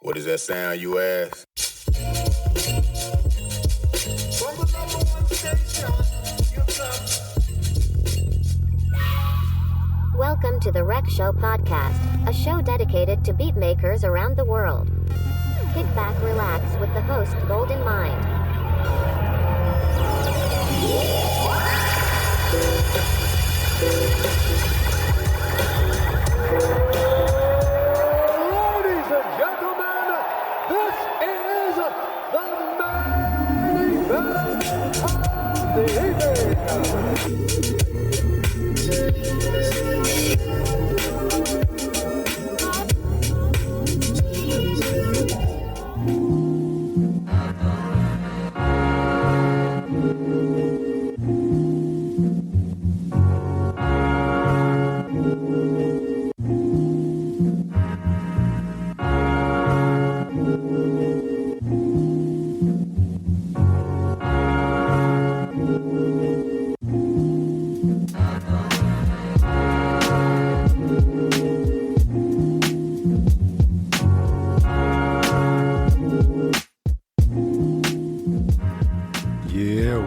What does that sound, you ask? From the number one station, you come. Welcome to the Rec Show podcast, a show dedicated to beatmakers around the world. Kick back, relax with the host, Gldnmnd. Ladies and gentlemen, this is the main event of the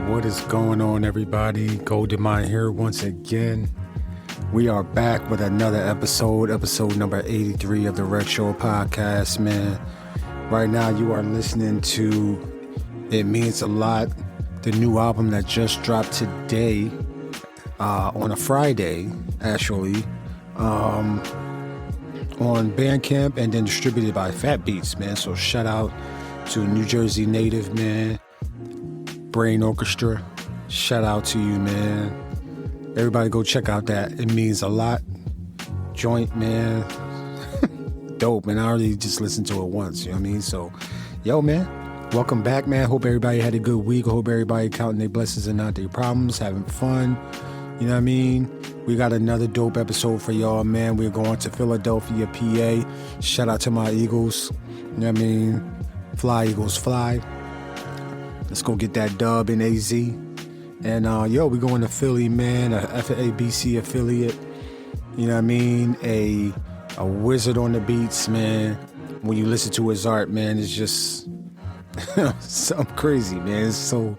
What is going on, everybody? Gldnmnd here once again. We are back with another episode number 83 of the Rec Show podcast, man. Right now you are listening to It Means a Lot, the new album that just dropped today, on a Friday, actually, on Bandcamp and then distributed by Fat Beats, man. So shout out to New Jersey native, man. Brain Orchestra, shout out to you, man. Everybody go check out that It Means a Lot joint, man. Dope, man. I already just listened to it once, you know what I mean? So, yo, man, welcome back, man. Hope everybody had a good week. Hope everybody counting their blessings and not their problems, having fun, you know what I mean? We got another dope episode for y'all, man. We're going to Philadelphia, PA. Shout out to my Eagles, you know what I mean? Fly, Eagles, fly. Let's go get that dub in AZ. And, we're going to Philly, man, a FABC affiliate. You know what I mean? A wizard on the beats, man. When you listen to his art, man, it's just something crazy, man. It's so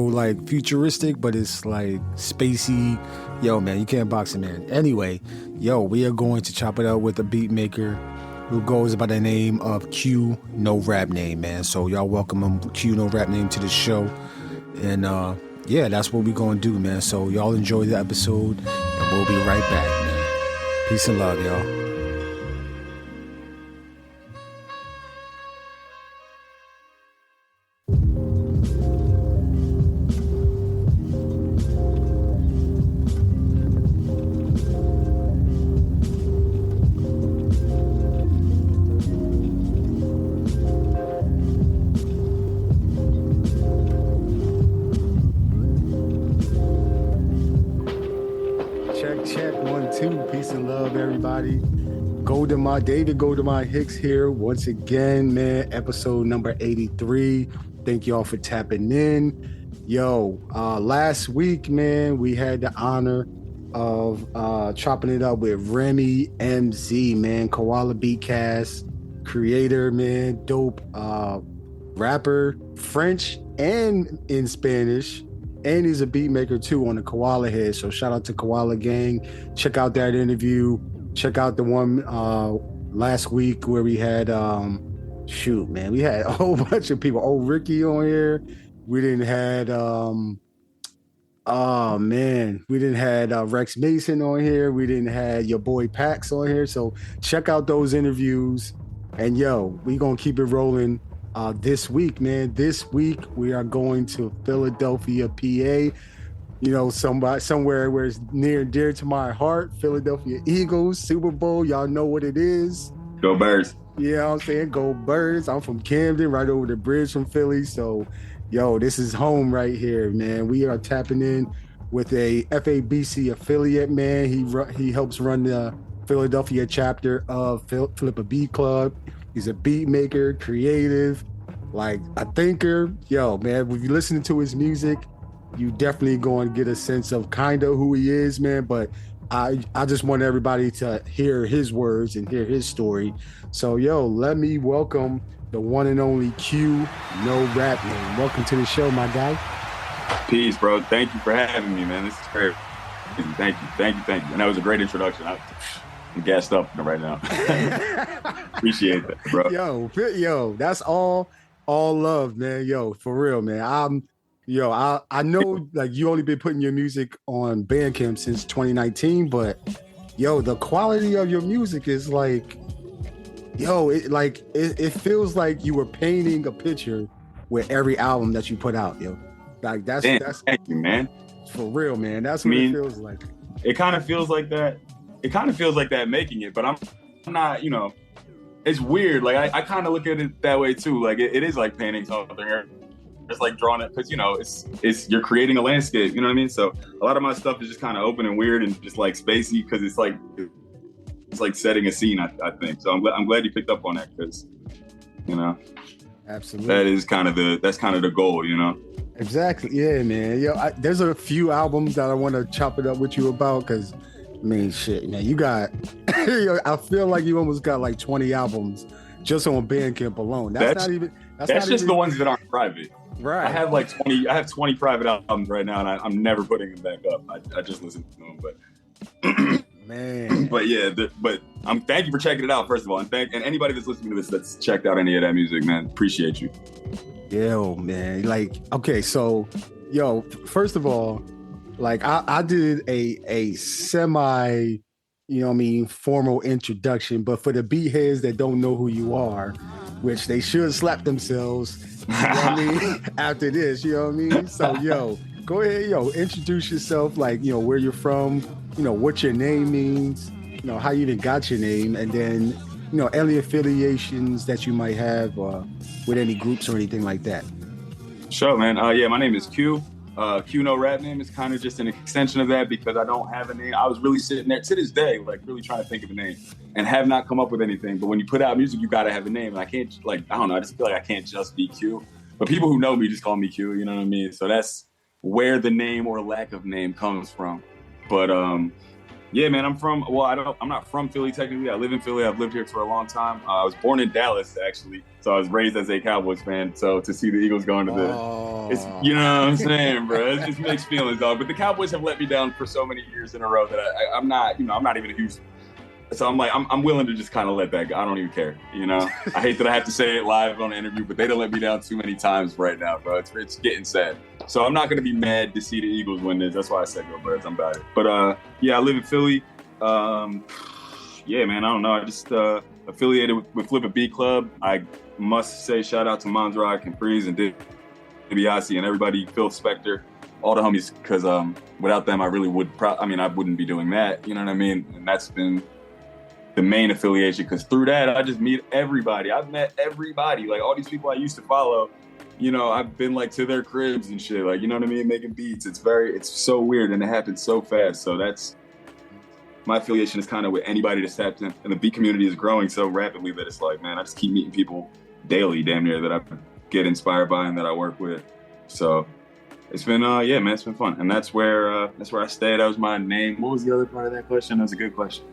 like futuristic, but it's like spacey. Yo, man, you can't box it, man. Anyway, we are going to chop it up with a Beatmaker who goes by the name of Q, no rap name, man. So y'all welcome him, Q, no rap name, to the show. And that's what we gonna do, man. So y'all enjoy the episode, and we'll be right back, man. Peace and love, y'all. Check, 1, 2. Peace and love, everybody. Gldnmnd, David Gldnmnd Hicks here once again, man. Episode number 83. Thank y'all for tapping in. Last week, man, we had the honor of chopping it up with Remy MZ, man. Koala Beatcast creator, man. Dope rapper, French and in Spanish. And he's a beat maker too on the Koala Head. So shout out to Koala Gang. Check out that interview. Check out the one last week where we had we had a whole bunch of people. Oh, Ricky on here. We didn't had we didn't had Rex Mason on here. We didn't had your boy Pax on here. So check out those interviews. And we gonna keep it rolling. This week, man. This week we are going to Philadelphia, PA. Somewhere where it's near and dear to my heart. Philadelphia Eagles, Super Bowl. Y'all know what it is. Go Birds. Yeah, I'm saying go Birds. I'm from Camden, right over the bridge from Philly. So, this is home right here, man. We are tapping in with a FABC affiliate, man. He helps run the Philadelphia chapter of Flipabeatclub. He's a beat maker, creative, like a thinker. Man, when you listen to his music, you definitely going to get a sense of kind of who he is, man. But I just want everybody to hear his words and hear his story. So, yo, let me welcome the one and only Q, no rap name. Welcome to the show, my guy. Peace, bro. Thank you for having me, man. This is great. Thank you. And that was a great introduction. I'm gassed up right now. Appreciate that, bro. Yo, that's all love, man. Yo, for real, man. I know like you only been putting your music on Bandcamp since 2019, but yo, the quality of your music is like, yo, it feels like you were painting a picture with every album that you put out, yo. Like that's thank you, man. For real, man. That's what it feels like. It kind of feels like that. It kind of feels like that making it, but I'm not, it's weird. Like I kind of look at it that way too. Like it is like painting something. It's like drawing it because it's you're creating a landscape. You know what I mean? So a lot of my stuff is just kind of open and weird and just like spacey because it's like setting a scene. I think so. I'm glad you picked up on that because absolutely that's kind of the goal. Exactly. Yeah, man. Yo, there's a few albums that I want to chop it up with you about because. I mean, shit, man, you got, I feel like you almost got like 20 albums just on Bandcamp alone. That's just the ones that aren't private. Right. I have 20 private albums right now and I'm never putting them back up. I just listen to them, but man. But yeah, thank you for checking it out, first of all. And anybody that's listening to this that's checked out any of that music, man, appreciate you. Yo, man, like, okay, so, yo, first of all, like I did a semi, formal introduction, but for the beat heads that don't know who you are, which they should slap themselves, after this, you know what I mean? So, yo, go ahead, introduce yourself, like, where you're from, what your name means, how you even got your name, and then, any affiliations that you might have with any groups or anything like that. Sure, man. Yeah, my name is Q. Q No Rap Name is kind of just an extension of that because I don't have a name. I was really sitting there to this day, like really trying to think of a name and have not come up with anything. But when you put out music, you got to have a name. And I can't, I don't know. I just feel like I can't just be Q. But people who know me just call me Q, you know what I mean? So that's where the name or lack of name comes from. But yeah, man, I'm not from Philly technically. I live in Philly. I've lived here for a long time. I was born in Dallas, actually. So I was raised as a Cowboys fan. So to see the Eagles going to it's, you know what I'm saying, bro? It's just mixed feelings, dog. But the Cowboys have let me down for so many years in a row that I'm not, I'm not even a huge. So I'm like, I'm willing to just kind of let that go. I don't even care, I hate that I have to say it live on an interview, but they don't let me down too many times right now, bro. It's getting sad. So I'm not going to be mad to see the Eagles win this. That's why I said go Birds. I'm about it. But yeah, I live in Philly. Yeah, man, I don't know. I just affiliated with Flipabeatclub. I must say shout out to Mondrag and Freeze and DiBiase and everybody, Phil Spector, all the homies, because without them, I really I wouldn't be doing that. You know what I mean? And that's been the main affiliation, because through that, I just meet everybody. I've met everybody. Like all these people I used to follow, I've been like to their cribs and shit. Like, you know what I mean? Making beats. It's so weird and it happens so fast. So that's, my affiliation is kind of with anybody that's tapped in. And the beat community is growing so rapidly that it's like, man, I just keep meeting people daily, damn near, that I get inspired by and that I work with. So it's been, yeah, man, it's been fun. And that's where I stay. That was my name. What was the other part of that question? That was a good question.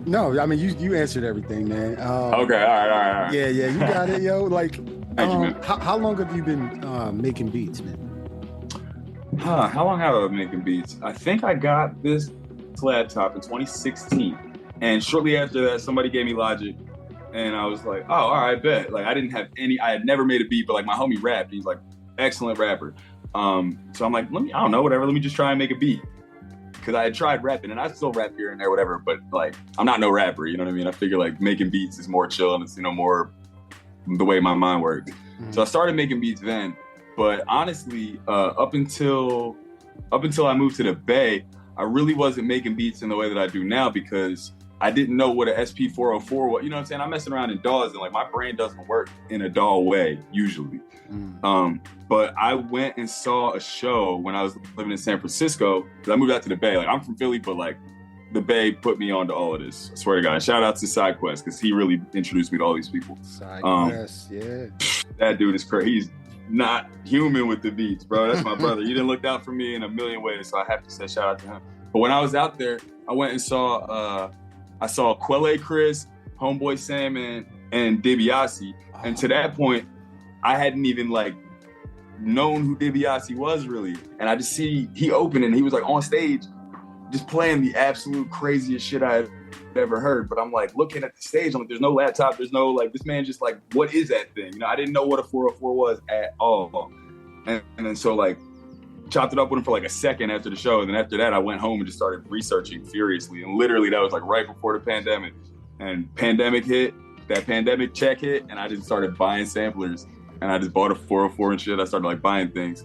No, I mean, you answered everything, man. Okay, all right. Yeah, you got it, yo. Like, thank you, man. How long have you been making beats, man? How long have I been making beats? I think I got this laptop in 2016. And shortly after that, somebody gave me Logic. And I was like, oh, all right, bet. Like, I had never made a beat, but like my homie rapped. He's like, excellent rapper. So I'm like, I don't know, whatever. Let me just try and make a beat. Because I had tried rapping, and I still rap here and there, whatever. But like, I'm not no rapper, you know what I mean? I figure like making beats is more chill and it's, more the way my mind works. Mm-hmm. So I started making beats then. But honestly, up until I moved to the Bay, I really wasn't making beats in the way that I do now because I didn't know what an SP404 was. You know what I'm saying? I'm messing around in DAWs and like my brain doesn't work in a DAW way usually. But I went and saw a show when I was living in San Francisco because I moved out to the Bay. Like I'm from Philly, but like the Bay put me onto all of this. I swear to God. And shout out to SideQuest because he really introduced me to all these people. SideQuest, yeah. That dude is crazy. He's not human with the beats, bro. That's my brother. You didn't look out for me in a million ways, so I have to say shout out to him. But when I was out there, I went and saw Quelle Chris, Homeboy Salmon, and DiBiase. And to that point, I hadn't even like known who DiBiase was really. And I just see he opened and he was like on stage just playing the absolute craziest shit I had ever heard. But I'm like looking at the stage, I'm like, there's no laptop, there's no like, this man just like, what is that thing? You know, I didn't know what a 404 was at all. And then so like, chopped it up with him for like a second after the show. And then after that, I went home and just started researching furiously. And literally that was like right before the pandemic. And pandemic hit, that pandemic check hit, and I just started buying samplers. And I just bought a 404 and shit. I started like buying things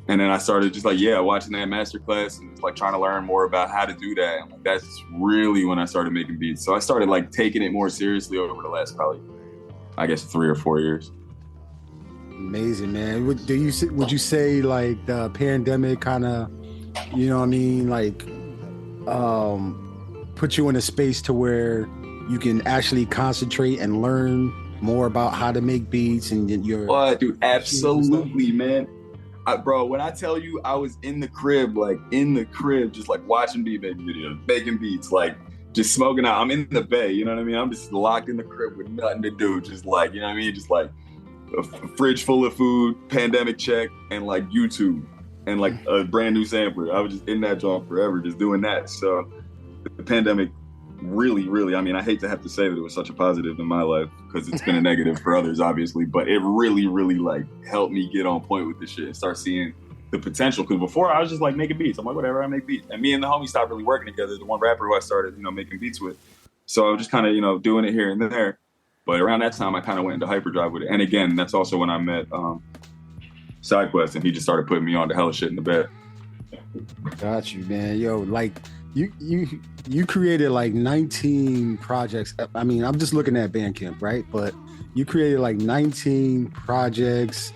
and then I started just like, watching that masterclass and just like trying to learn more about how to do that. And like, that's really when I started making beats. So I started like taking it more seriously over the last probably, I guess, 3 or 4 years. Amazing, man. Would you say like the pandemic kind of, you know what I mean, like put you in a space to where you can actually concentrate and learn more about how to make beats and your... Oh, dude, absolutely, man. Bro, when I tell you I was in the crib, just like watching beat making videos, making beats, like just smoking out. I'm in the bay, you know what I mean? I'm just locked in the crib with nothing to do, just like, you know what I mean? Just like a fridge full of food, pandemic check, and like YouTube, and like a brand new sampler. I was just in that job forever, just doing that. So the pandemic really, I mean, I hate to have to say that it was such a positive in my life because it's been a negative for others, obviously, but it really like helped me get on point with this shit and start seeing the potential. Because before I was just like making beats. I'm like, whatever, I make beats. And me and the homie stopped really working together. The one rapper who I started, making beats with. So I was just kind of, doing it here and there. But around that time, I kind of went into hyperdrive with it. And again, that's also when I met SideQuest, and he just started putting me on to hella shit in the bed. Got you, man. Yo, like you created like 19 projects. I mean, I'm just looking at Bandcamp, right? But you created like 19 projects,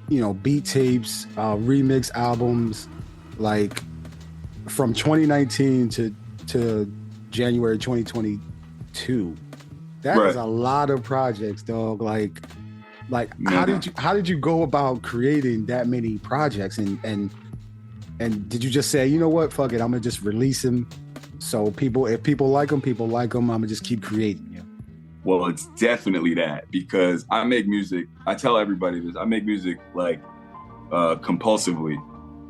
beat tapes, remix albums, like from 2019 to January 2022. That is a lot of projects, dog. Like how did you go about creating that many projects? And did you just say, you know what, fuck it, I'm gonna just release them? So if people like them, I'm gonna just keep creating. Yeah. Well, it's definitely that, because I make music. I tell everybody this. I make music like compulsively.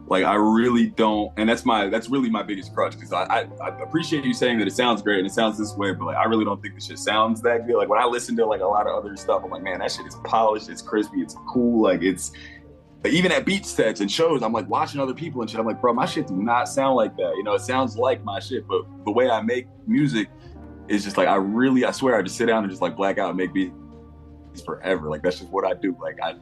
Like I really don't, and that's really my biggest crutch. Because I appreciate you saying that it sounds great and it sounds this way, but like I really don't think this shit sounds that good. Like when I listen to like a lot of other stuff, I'm like, man, that shit is polished, it's crispy, it's cool, like it's. Even at beat sets and shows, I'm like watching other people and shit. I'm like, bro, my shit do not sound like that. It sounds like my shit, but the way I make music is just like, I swear I just sit down and just like black out and make beats forever. Like that's just what I do. Like I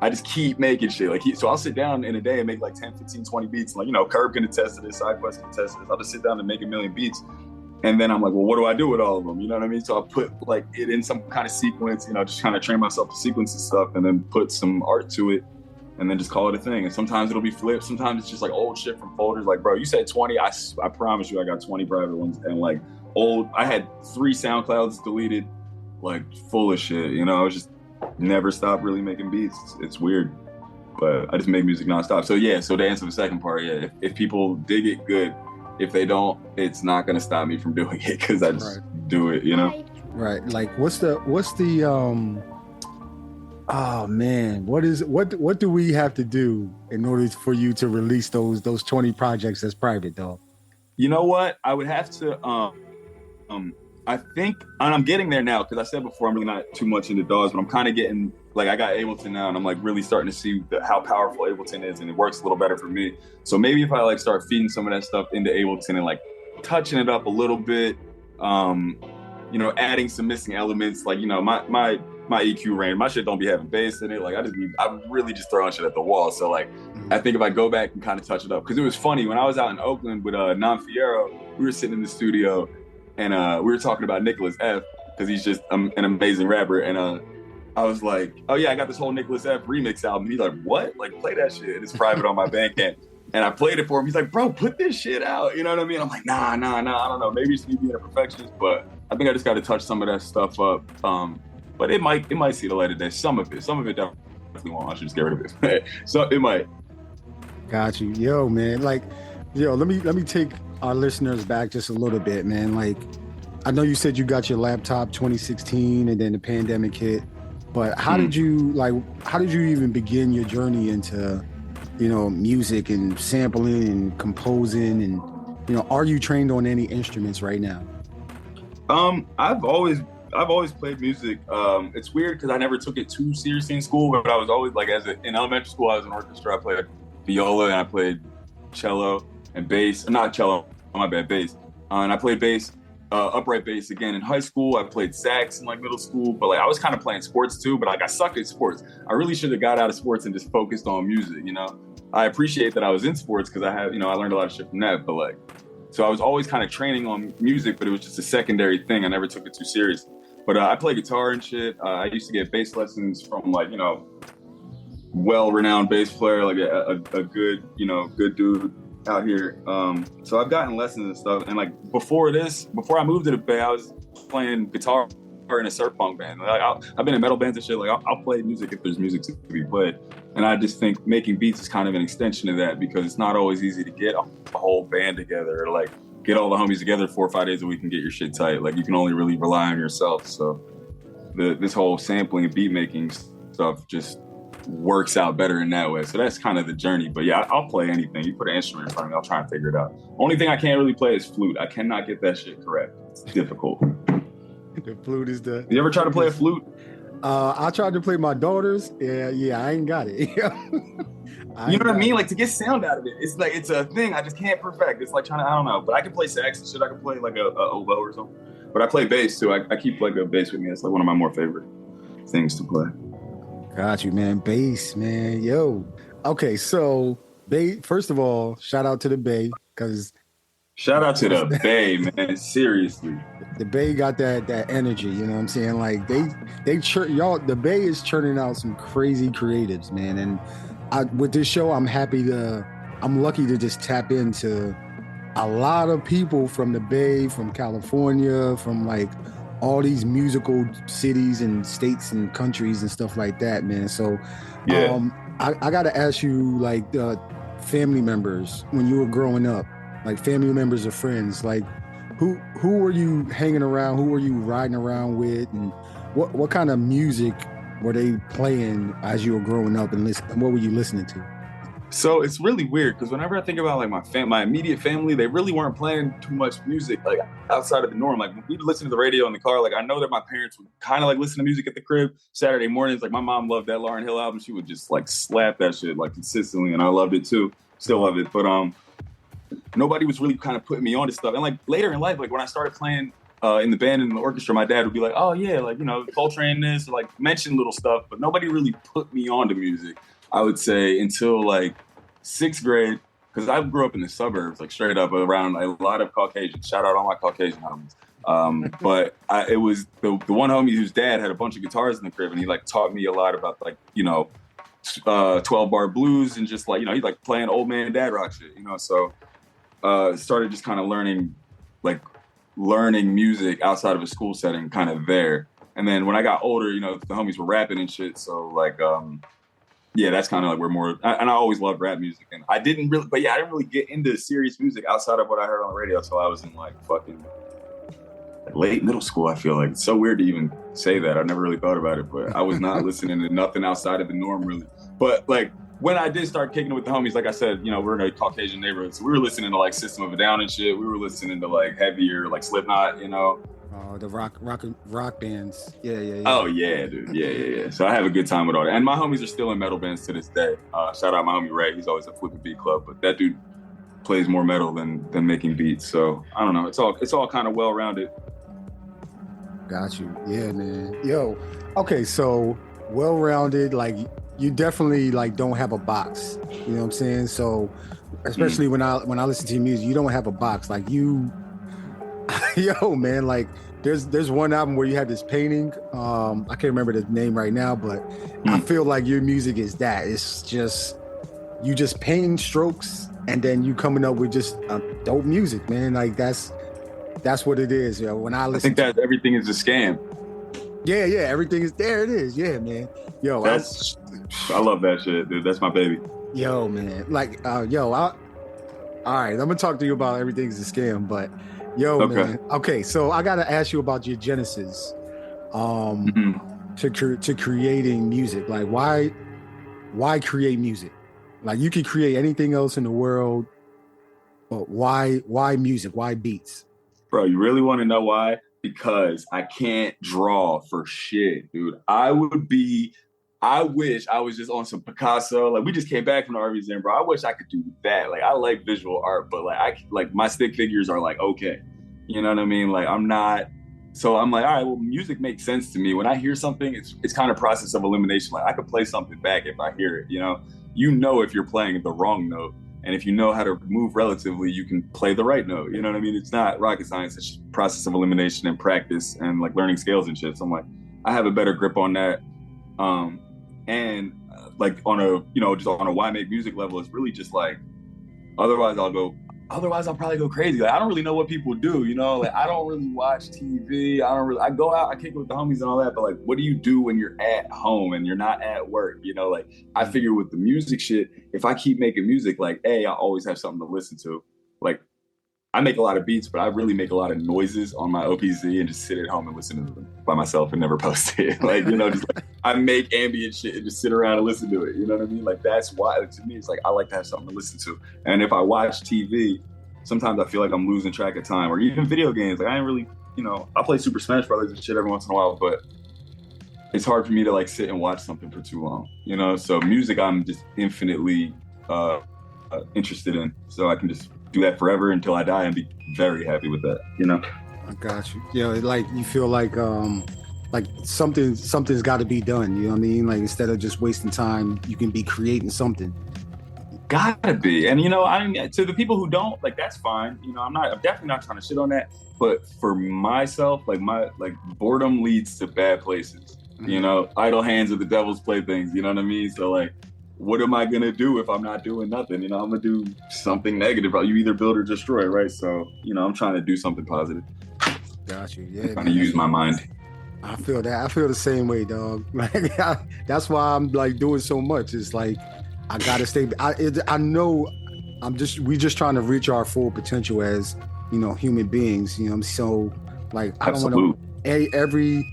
just keep making shit. So I'll sit down in a day and make like 10, 15, 20 beats. Like, Curb can attest to this, SideQuest can attest to this. I'll just sit down and make a million beats. And then I'm like, well, what do I do with all of them? You know what I mean? So I'll put like it in some kind of sequence, just kind of train myself to sequence and stuff, and then put some art to it, and then just call it a thing. And sometimes it'll be flipped. Sometimes it's just like old shit from folders. Like, bro, you said 20. I promise you I got 20 private ones. And like I had 3 SoundClouds deleted, like full of shit. I was just never stopped really making beats. It's weird. But I just make music nonstop. So yeah, so to answer the second part, yeah, if people dig it, good. If they don't, it's not gonna stop me from doing it because I just do it, Right. Like what's the oh man, what do we have to do in order for you to release those 20 projects as private, dog? You know what? I would have to I think, and I'm getting there now, because I said before I'm really not too much into DAWs, but I'm kind of getting, like I got Ableton now, and I'm like really starting to see how powerful Ableton is, and it works a little better for me. So maybe if I like start feeding some of that stuff into Ableton and like touching it up a little bit, adding some missing elements, like, my EQ range, my shit don't be having bass in it. Like I'm really just throwing shit at the wall. So like, I think if I go back and kind of touch it up, because it was funny when I was out in Oakland with Gldnmnd, we were sitting in the studio and we were talking about Nicholas F, because he's just an amazing rapper. And I was like, oh yeah, I got this whole Nicholas F remix album. He's like, what? Like play that shit. It's private on my Bandcamp. And I played it for him. He's like, bro, put this shit out. You know what I mean? I'm like, nah, I don't know. Maybe it's me being a perfectionist, but I think I just got to touch some of that stuff up. But it might see the light of day. Some of it definitely won't. I should just get rid of it. So it might. Got you. Yo, man. Like, Yo, let me take our listeners back just a little bit, man. Like, I know you said you got your laptop 2016 and then the pandemic hit, but how did you even begin your journey into, music and sampling and composing, and are you trained on any instruments right now? I've always played music. It's weird because I never took it too seriously in school, but I was always like, in elementary school, I was in orchestra. I played viola and I played cello and bass. Not cello, my bad, bass. And I played bass, upright bass again in high school. I played sax in like middle school, but like I was kind of playing sports too. But like I sucked at sports. I really should have got out of sports and just focused on music. I appreciate that I was in sports because I learned a lot of shit from that. But like, so I was always kind of training on music, but it was just a secondary thing. I never took it too seriously. But I play guitar and shit. I used to get bass lessons from like, well-renowned bass player, like a good, good dude out here. So I've gotten lessons and stuff. And like before I moved to the Bay, I was playing guitar in a surf punk band. Like I've been in metal bands and shit. Like I'll play music if there's music to be played. And I just think making beats is kind of an extension of that because it's not always easy to get a whole band together or like get all the homies together 4 or 5 days a week and get your shit tight. Like you can only really rely on yourself. So this whole sampling and beat making stuff just works out better in that way. So that's kind of the journey. But yeah, I'll play anything. You put an instrument in front of me, I'll try and figure it out. Only thing I can't really play is flute. I cannot get that shit correct. It's difficult. The flute is the... You ever try to play a flute? I tried to play my daughter's. Yeah, I ain't got it. You know what I mean? Like to get sound out of it, it's like it's a thing I just can't perfect. It's like trying to, I don't know, but I can play sax and shit. I can play like a oboe or something. But I play bass too. I keep like a bass with me. It's like one of my more favorite things to play. Got you, man. Bass, man. Yo. Okay, so first of all, shout out to the Bay because shout out to the Bay, man. Seriously. The Bay got that energy, you know what I'm saying? Like the Bay is churning out some crazy creatives, man. And with this show, I'm lucky to just tap into a lot of people from the Bay, from California, from like all these musical cities and states and countries and stuff like that, man. So yeah. I gotta ask you, like, family members when you were growing up, like family members or friends, like who were you hanging around? Who were you riding around with? And what kind of music were they playing as you were growing up, and what were you listening to? So it's really weird because whenever I think about like my immediate family, they really weren't playing too much music like outside of the norm. Like we'd listen to the radio in the car. Like I know that my parents would kind of like listen to music at the crib Saturday mornings. Like my mom loved that Lauryn Hill album. She would just like slap that shit like consistently, and I loved it too. Still love it, but nobody was really kind of putting me on to stuff. And like later in life, like when I started playing in the band and in the orchestra, my dad would be like, "Oh yeah, like Coltrane this," or, like mention little stuff, but nobody really put me on to music. I would say until like 6th grade, because I grew up in the suburbs, like straight up around a lot of Caucasians. Shout out all my Caucasian homies. But it was the one homie whose dad had a bunch of guitars in the crib, and he like taught me a lot about like 12-bar blues and just like he like playing old man dad rock shit. So started just kind of learning music outside of a school setting, kind of there. And then when I got older, the homies were rapping and shit. So like, yeah, that's kind of like where more, and I always loved rap music. And I didn't really get into serious music outside of what I heard on the radio until I was in like fucking late middle school. I feel like it's so weird to even say that. I never really thought about it, but I was not listening to nothing outside of the norm really. But like when I did start kicking it with the homies, like I said, we're in a Caucasian neighborhood, so we were listening to like System of a Down and shit. We were listening to like heavier, like Slipknot, Oh, the rock bands. Yeah. Oh yeah, dude. Yeah. So I have a good time with all that. And my homies are still in metal bands to this day. Shout out my homie Ray. He's always at Flipabeatclub, but that dude plays more metal than making beats. So I don't know. It's all kind of well rounded. Got you. Yeah, man. Yo. Okay, so well rounded. Like you definitely like don't have a box. You know what I'm saying? So especially when I listen to your music, you don't have a box. Like you. Yo, man, like there's one album where you have this painting. I can't remember the name right now, but I feel like your music is that. It's just you just painting strokes and then you coming up with just dope music, man. Like that's what it is. When I listen, I think that everything is a scam. Yeah, everything is there. It is, yeah, man. Yo, I love that shit, dude. That's my baby. Yo, man, like All right, I'm gonna talk to you about everything's a scam, but yo, Okay. man. Okay, so I gotta ask you about your genesis to creating music. Like, why create music? Like, you can create anything else in the world, but why music? Why beats? Bro, you really want to know why? Because I can't draw for shit, dude. I wish I was just on some Picasso. Like, we just came back from the art museum, bro. I wish I could do that. Like, I like visual art, but like my stick figures are like, okay. You know what I mean? Like, I'm not. So I'm like, all right, well, music makes sense to me. When I hear something, it's kind of process of elimination. Like, I could play something back if I hear it, you know? You know if you're playing the wrong note. And if you know how to move relatively, you can play the right note. You know what I mean? It's not rocket science. It's just process of elimination and practice and like learning scales and shit. So I'm like, I have a better grip on that. Like on a, you know, just on a why make music level, it's really just like, otherwise I'll probably go crazy. Like, I don't really know what people do, you know? Like, I don't really watch TV. I go out, I kick it with the homies and all that, but like, what do you do when you're at home and you're not at work? You know, like, I figure with the music shit, if I keep making music, like, I always have something to listen to. Like, I make a lot of beats, but I really make a lot of noises on my OPZ and just sit at home and listen to them by myself and never post it. Like, you know, just like, I make ambient shit and just sit around and listen to it. You know what I mean? Like, that's why, to me, it's like, I like to have something to listen to. And if I watch TV, sometimes I feel like I'm losing track of time, or even video games. Like, I ain't really, you know, I play Super Smash Brothers and shit every once in a while, but it's hard for me to like sit and watch something for too long, you know? So music, I'm just infinitely interested in. So I can just do that forever until I die and be very happy with that, you know? I got you. You know, like, you feel like something's got to be done. You know what I mean? Like, instead of just wasting time, you can be creating something. Gotta be. And, you know, I mean, to the people who don't, like, that's fine. You know, I'm definitely not trying to shit on that. But for myself, like, boredom leads to bad places. Mm-hmm. You know, idle hands are the devil's playthings. You know what I mean? So, like, what am I gonna do if I'm not doing nothing? You know, I'm gonna do something negative. You either build or destroy, right? So, you know, I'm trying to do something positive. Got you. Yeah. I'm trying to use my mind. I feel that. I feel the same way, dog. Like, that's why I'm like doing so much. It's like, I gotta stay. I know. We just trying to reach our full potential as, you know, human beings. You know, so like, I don't want to.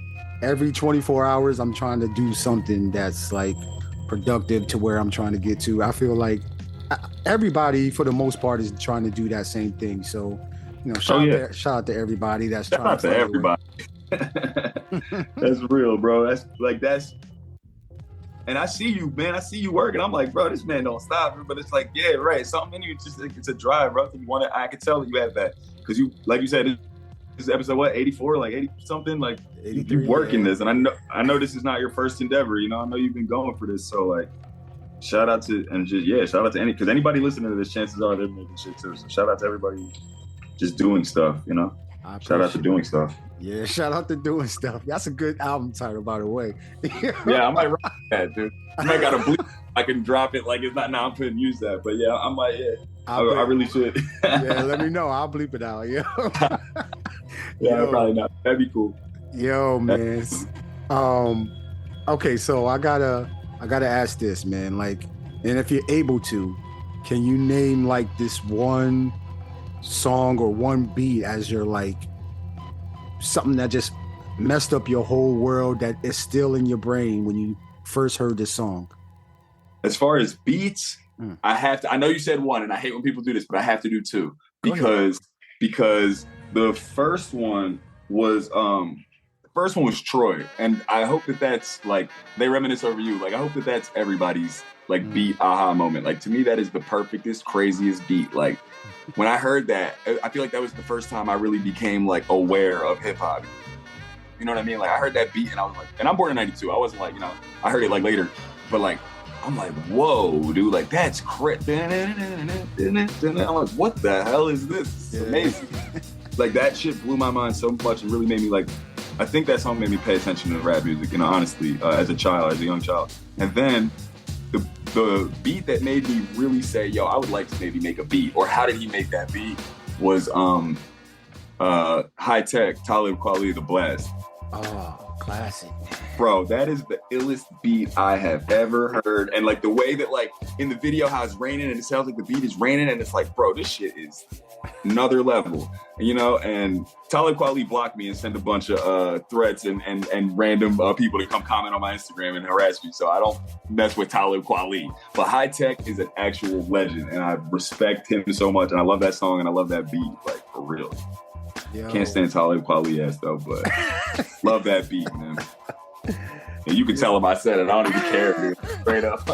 Every 24 hours, I'm trying to do something that's like productive to where I'm trying to get to. I feel like everybody, for the most part, is trying to do that same thing. So, you know, shout out to everybody that's trying. Shout out to everybody. That's real, bro. That's. And I see you, man. I see you working. I'm like, bro, this man don't stop. But it's like, yeah, right. Something in you, just like, it's a drive, bro. You want to. I can tell that you have that because you, like you said, this is episode what, 84, like 80 something, like you working this. And I know this is not your first endeavor. You know, I know you've been going for this. So like, shout out to because anybody listening to this, chances are they're making shit too. So shout out to everybody just doing stuff. You know, shout out to doing stuff. Yeah, shout out to doing stuff. That's a good album title, by the way. Yeah, I might write that, dude. I might gotta bleep. I can drop it like it's not. Now I'm putting use that, but yeah, I might. Yeah, I really should. Yeah, let me know. I'll bleep it out. Yeah. Yeah, probably not. That'd be cool. Yo, man. Okay, so I gotta ask this, man. Like, and if you're able to, can you name like this one song or one beat as your like something that just messed up your whole world that is still in your brain when you first heard this song? As far as beats, I know you said one, and I hate when people do this, but I have to do two because the first one was Troy, and I hope that that's like they reminisce over you. Like I hope that that's everybody's like beat aha moment. Like to me, that is the perfectest, craziest beat. Like when I heard that, I feel like that was the first time I really became like aware of hip hop. You know what I mean? Like I heard that beat and I was like, and I'm born in '92. I wasn't like, you know, I heard it like later, but like I'm like, whoa, dude, like that's crazy. I'm like, what the hell is this? It's amazing. Like that shit blew my mind so much and really made me like, I think that song made me pay attention to rap music, you know, honestly, as a young child. And then the beat that made me really say, yo, I would like to maybe make a beat, or how did he make that beat, was High Tech, Talib Kweli, The Blast. Oh, classic. Bro, that is the illest beat I have ever heard. And like the way that like in the video how it's raining and it sounds like the beat is raining and it's like, bro, this shit is another level, you know? And Talib Kweli blocked me and sent a bunch of threats and random people to come comment on my Instagram and harass me. So I don't mess with Talib Kweli. But High Tech is an actual legend and I respect him so much. And I love that song and I love that beat, like for real. Yo. Can't stand Talib Kweli ass though, but love that beat, man. And you can tell him I said it. I don't even care, dude. Straight up.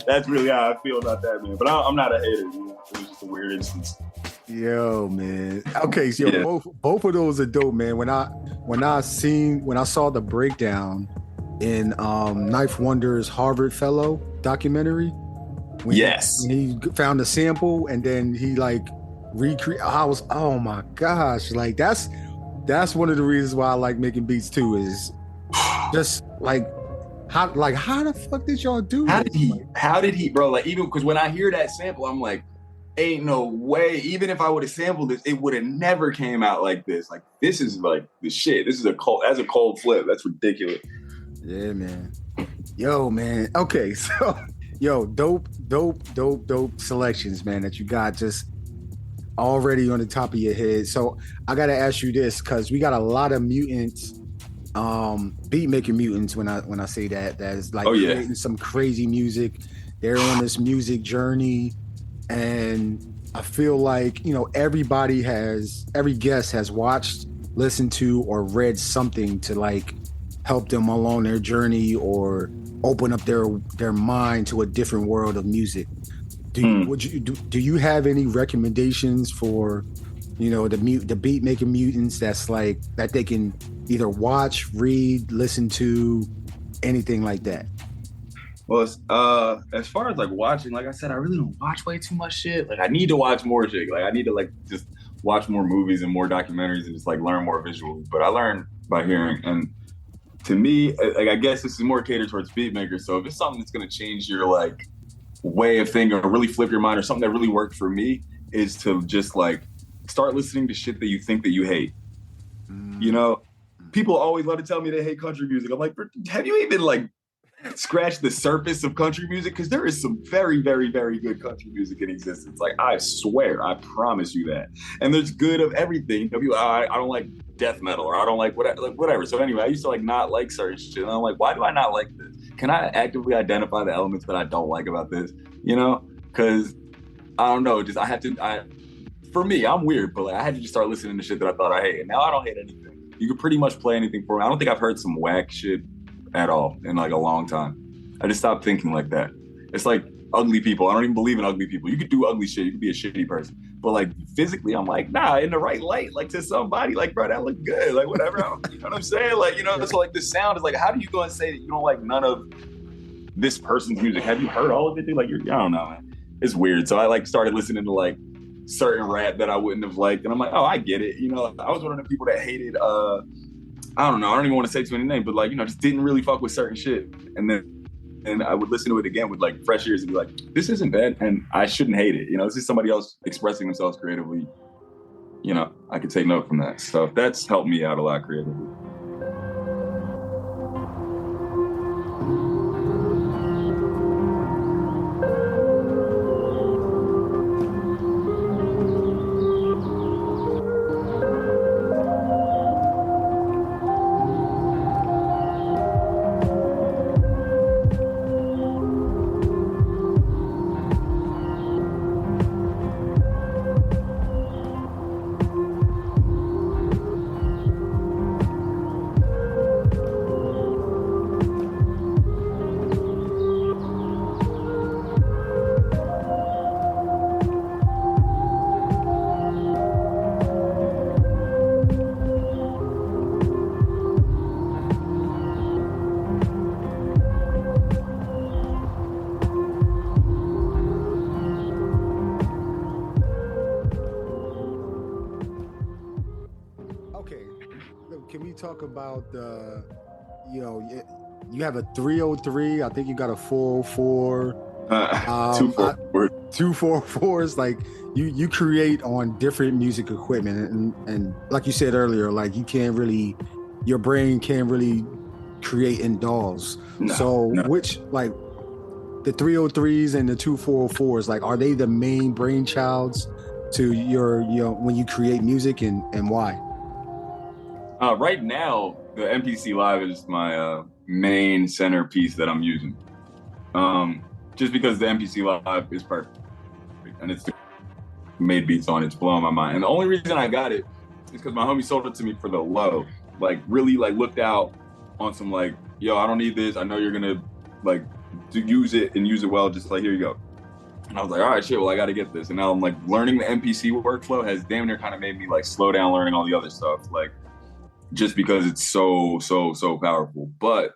That's really how I feel about that, man. But I'm not a hater. You know? It was just a weird instance. Yo, man. Okay, so yeah. both of those are dope, man. When I saw the breakdown in Knife Wonder's Harvard Fellow documentary, when he found a sample and then he like recreate. I was, oh my gosh, like that's one of the reasons why I like making beats too. Is just like how the fuck did y'all do this? How did he, bro? Like even because when I hear that sample, I'm like, ain't no way. Even if I would have sampled this, it would have never came out like this. Like this is like the shit. This is a cold flip. That's ridiculous. Yeah, man. Yo, man. Okay, so dope selections, man, that you got just already on the top of your head. So I gotta ask you this, because we got a lot of mutants, beat making mutants when I say that is like creating some crazy music. They're on this music journey, and I feel like, you know, every guest has watched, listened to, or read something to like help them along their journey or open up their mind to a different world of music. Do you have any recommendations for, you know, the beat making mutants that's like that they can either watch, read, listen to, anything like that? Well, as far as like watching, like I said, I really don't watch way too much shit. Like I need to watch more shit. Like I need to like just watch more movies and more documentaries and just like learn more visually. But I learn by hearing. And to me, like I guess this is more catered towards beatmakers. So if it's something that's gonna change your like way of thinking or really flip your mind, or something that really worked for me, is to just like start listening to shit that you think that you hate. You know, people always love to tell me they hate country music. I'm like, have you even like scratched the surface of country music? Because there is some very, very, very good country music in existence. Like I swear, I promise you that. And there's good of everything. I don't like death metal, or I don't like whatever. So anyway, I used to like not like certain shit. And I'm like, why do I not like this? Can I actively identify the elements that I don't like about this? You know, because I don't know. Just for me, I'm weird, but like I had to just start listening to shit that I thought I hate. And now I don't hate anything. You could pretty much play anything for me. I don't think I've heard some whack shit at all in like a long time. I just stopped thinking like that. It's like ugly people. I don't even believe in ugly people. You could do ugly shit. You could be a shitty person. But like physically, I'm like, nah, in the right light, like to somebody, like, bro, that look good. Like whatever. You know what I'm saying? Like, you know, so like the sound is like, how do you go and say that you don't like none of this person's music? Have you heard all of it, dude? Like, I don't know, man. It's weird. So I like started listening to like certain rap that I wouldn't have liked. And I'm like, oh, I get it. You know, I was one of the people that hated, I don't know. I don't even want to say too many names, but like, you know, just didn't really fuck with certain shit. And I would listen to it again with like fresh ears and be like, this isn't bad and I shouldn't hate it. You know, this is somebody else expressing themselves creatively. You know, I could take note from that. So that's helped me out a lot creatively. Talk about you know, you have a 303. I think you got a 404. 244s. Like you create on different music equipment, and like you said earlier, like you can't really your brain can't really create in DAWs. So which like the 303s and the 2404s, like are they the main brainchilds to your when you create music, and why? Right now, the MPC Live is my main centerpiece that I'm using. Just because the MPC Live is perfect and it's made beats on, it's blowing my mind. And the only reason I got it is because my homie sold it to me for the low. Like really like looked out on some like, yo, I don't need this. I know you're gonna like use it and use it well. Just like, here you go. And I was like, all right, shit, well, I got to get this. And now I'm like learning the MPC workflow has damn near kind of made me like slow down learning all the other stuff. Like just because it's so powerful. But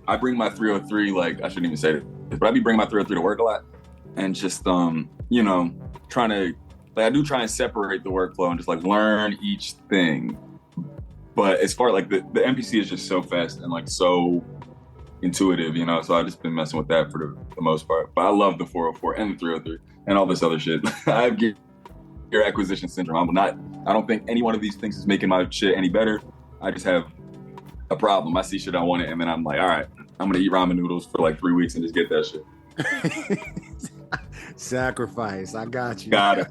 I bring my 303, like I shouldn't even say it, but I be bringing my 303 to work a lot. And just, you know, trying to, like I do try and separate the workflow and just like learn each thing. But as far like the MPC is just so fast and like so intuitive, you know, so I've just been messing with that for the most part. But I love the 404 and the 303 and all this other shit. I have gear acquisition syndrome. I don't think any one of these things is making my shit any better. I just have a problem. I see shit I want it, and then I'm like, all right, I'm gonna eat ramen noodles for like 3 weeks and just get that shit. Sacrifice. I got you. Got it.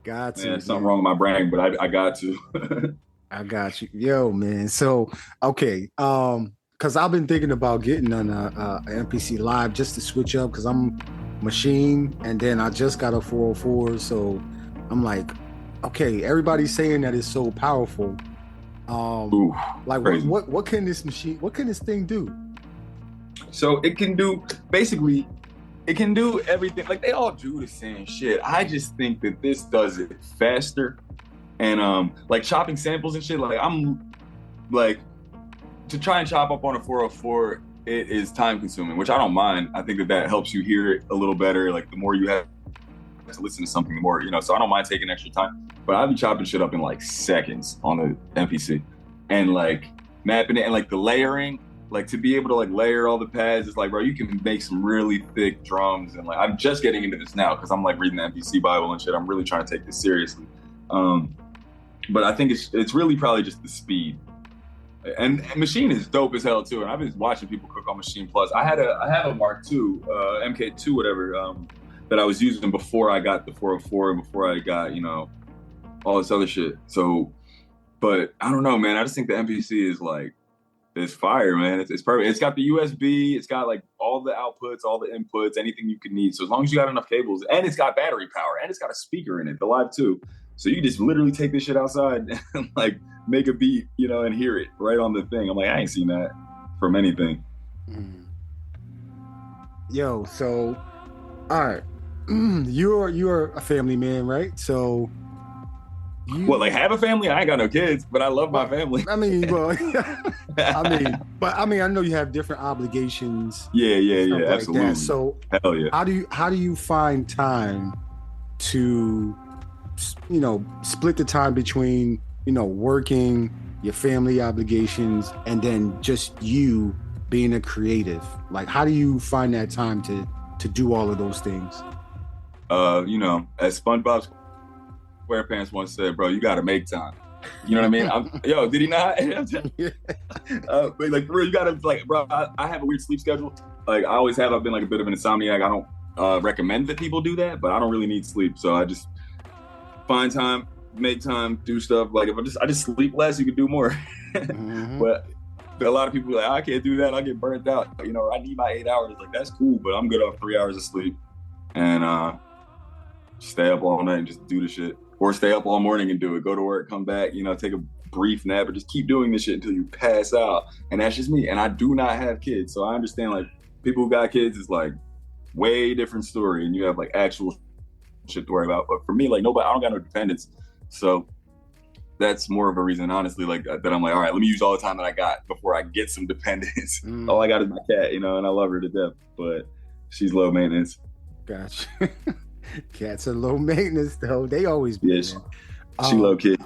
Got to. Yeah, something wrong with my brain, but I got to. I got you. Yo, man. So, okay. Because I've been thinking about getting on a MPC Live just to switch up because I'm machine and then I just got a 404. So I'm like, okay, everybody's saying that it's so powerful. Ooh, like what can this machine, what can this thing do? So it can do, basically, it can do everything. Like they all do the same shit. I just think that this does it faster. And like chopping samples and shit, like I'm like, to try and chop up on a 404, it is time consuming, which I don't mind. I think that helps you hear it a little better. Like the more you have to listen to something, the more, you know, so I don't mind taking extra time, but I'll be chopping shit up in like seconds on the MPC and like mapping it and like the layering, like to be able to like layer all the pads. It's like, bro, you can make some really thick drums. And like, I'm just getting into this now because I'm like reading the MPC Bible and shit. I'm really trying to take this seriously. But I think it's really probably just the speed. And Machine is dope as hell too. And I've been watching people cook on Machine Plus. I have a Mark II, MK2, whatever, that I was using before I got the 404 and before I got, you know, all this other shit. So, but I don't know, man. I just think the MPC is like, it's fire, man. It's perfect. It's got the USB. It's got like all the outputs, all the inputs, anything you could need. So as long as you got enough cables, and it's got battery power, and it's got a speaker in it, the Live 2. So you just literally take this shit outside and like make a beat, you know, and hear it right on the thing. I'm like, I ain't seen that from anything. Yo, so, all right. You're a family man, right? So Well, like have a family? I ain't got no kids, but I love my family. I mean, well, I know you have different obligations. Yeah, like absolutely. That. So hell yeah. How do you find time to, you know, split the time between, you know, working, your family obligations, and then just you being a creative? Like, how do you find that time to do all of those things? You know, as SpongeBob SquarePants once said, bro, you got to make time. You know what I mean? Yo, did he not? But like, for real, you got to, like, bro, I have a weird sleep schedule. Like, I always have. I've been like a bit of an insomniac. I don't recommend that people do that, but I don't really need sleep. So I just find time, make time, do stuff. Like, if I just sleep less, you can do more. But a lot of people are like, I can't do that. I'll get burnt out. You know, I need my 8 hours. Like, that's cool, but I'm good off 3 hours of sleep. And stay up all night and just do the shit. Or stay up all morning and do it. Go to work, come back, you know, take a brief nap, or just keep doing this shit until you pass out. And that's just me. And I do not have kids. So I understand, like, people who got kids is like way different story. And you have like actual shit to worry about. But for me, like, nobody, I don't got no dependents. So that's more of a reason, honestly, like that I'm like, all right, let me use all the time that I got before I get some dependents. All I got is my cat, you know, and I love her to death, but she's low maintenance. Gotcha. Cats are low maintenance though. They always be. Yes, she low key.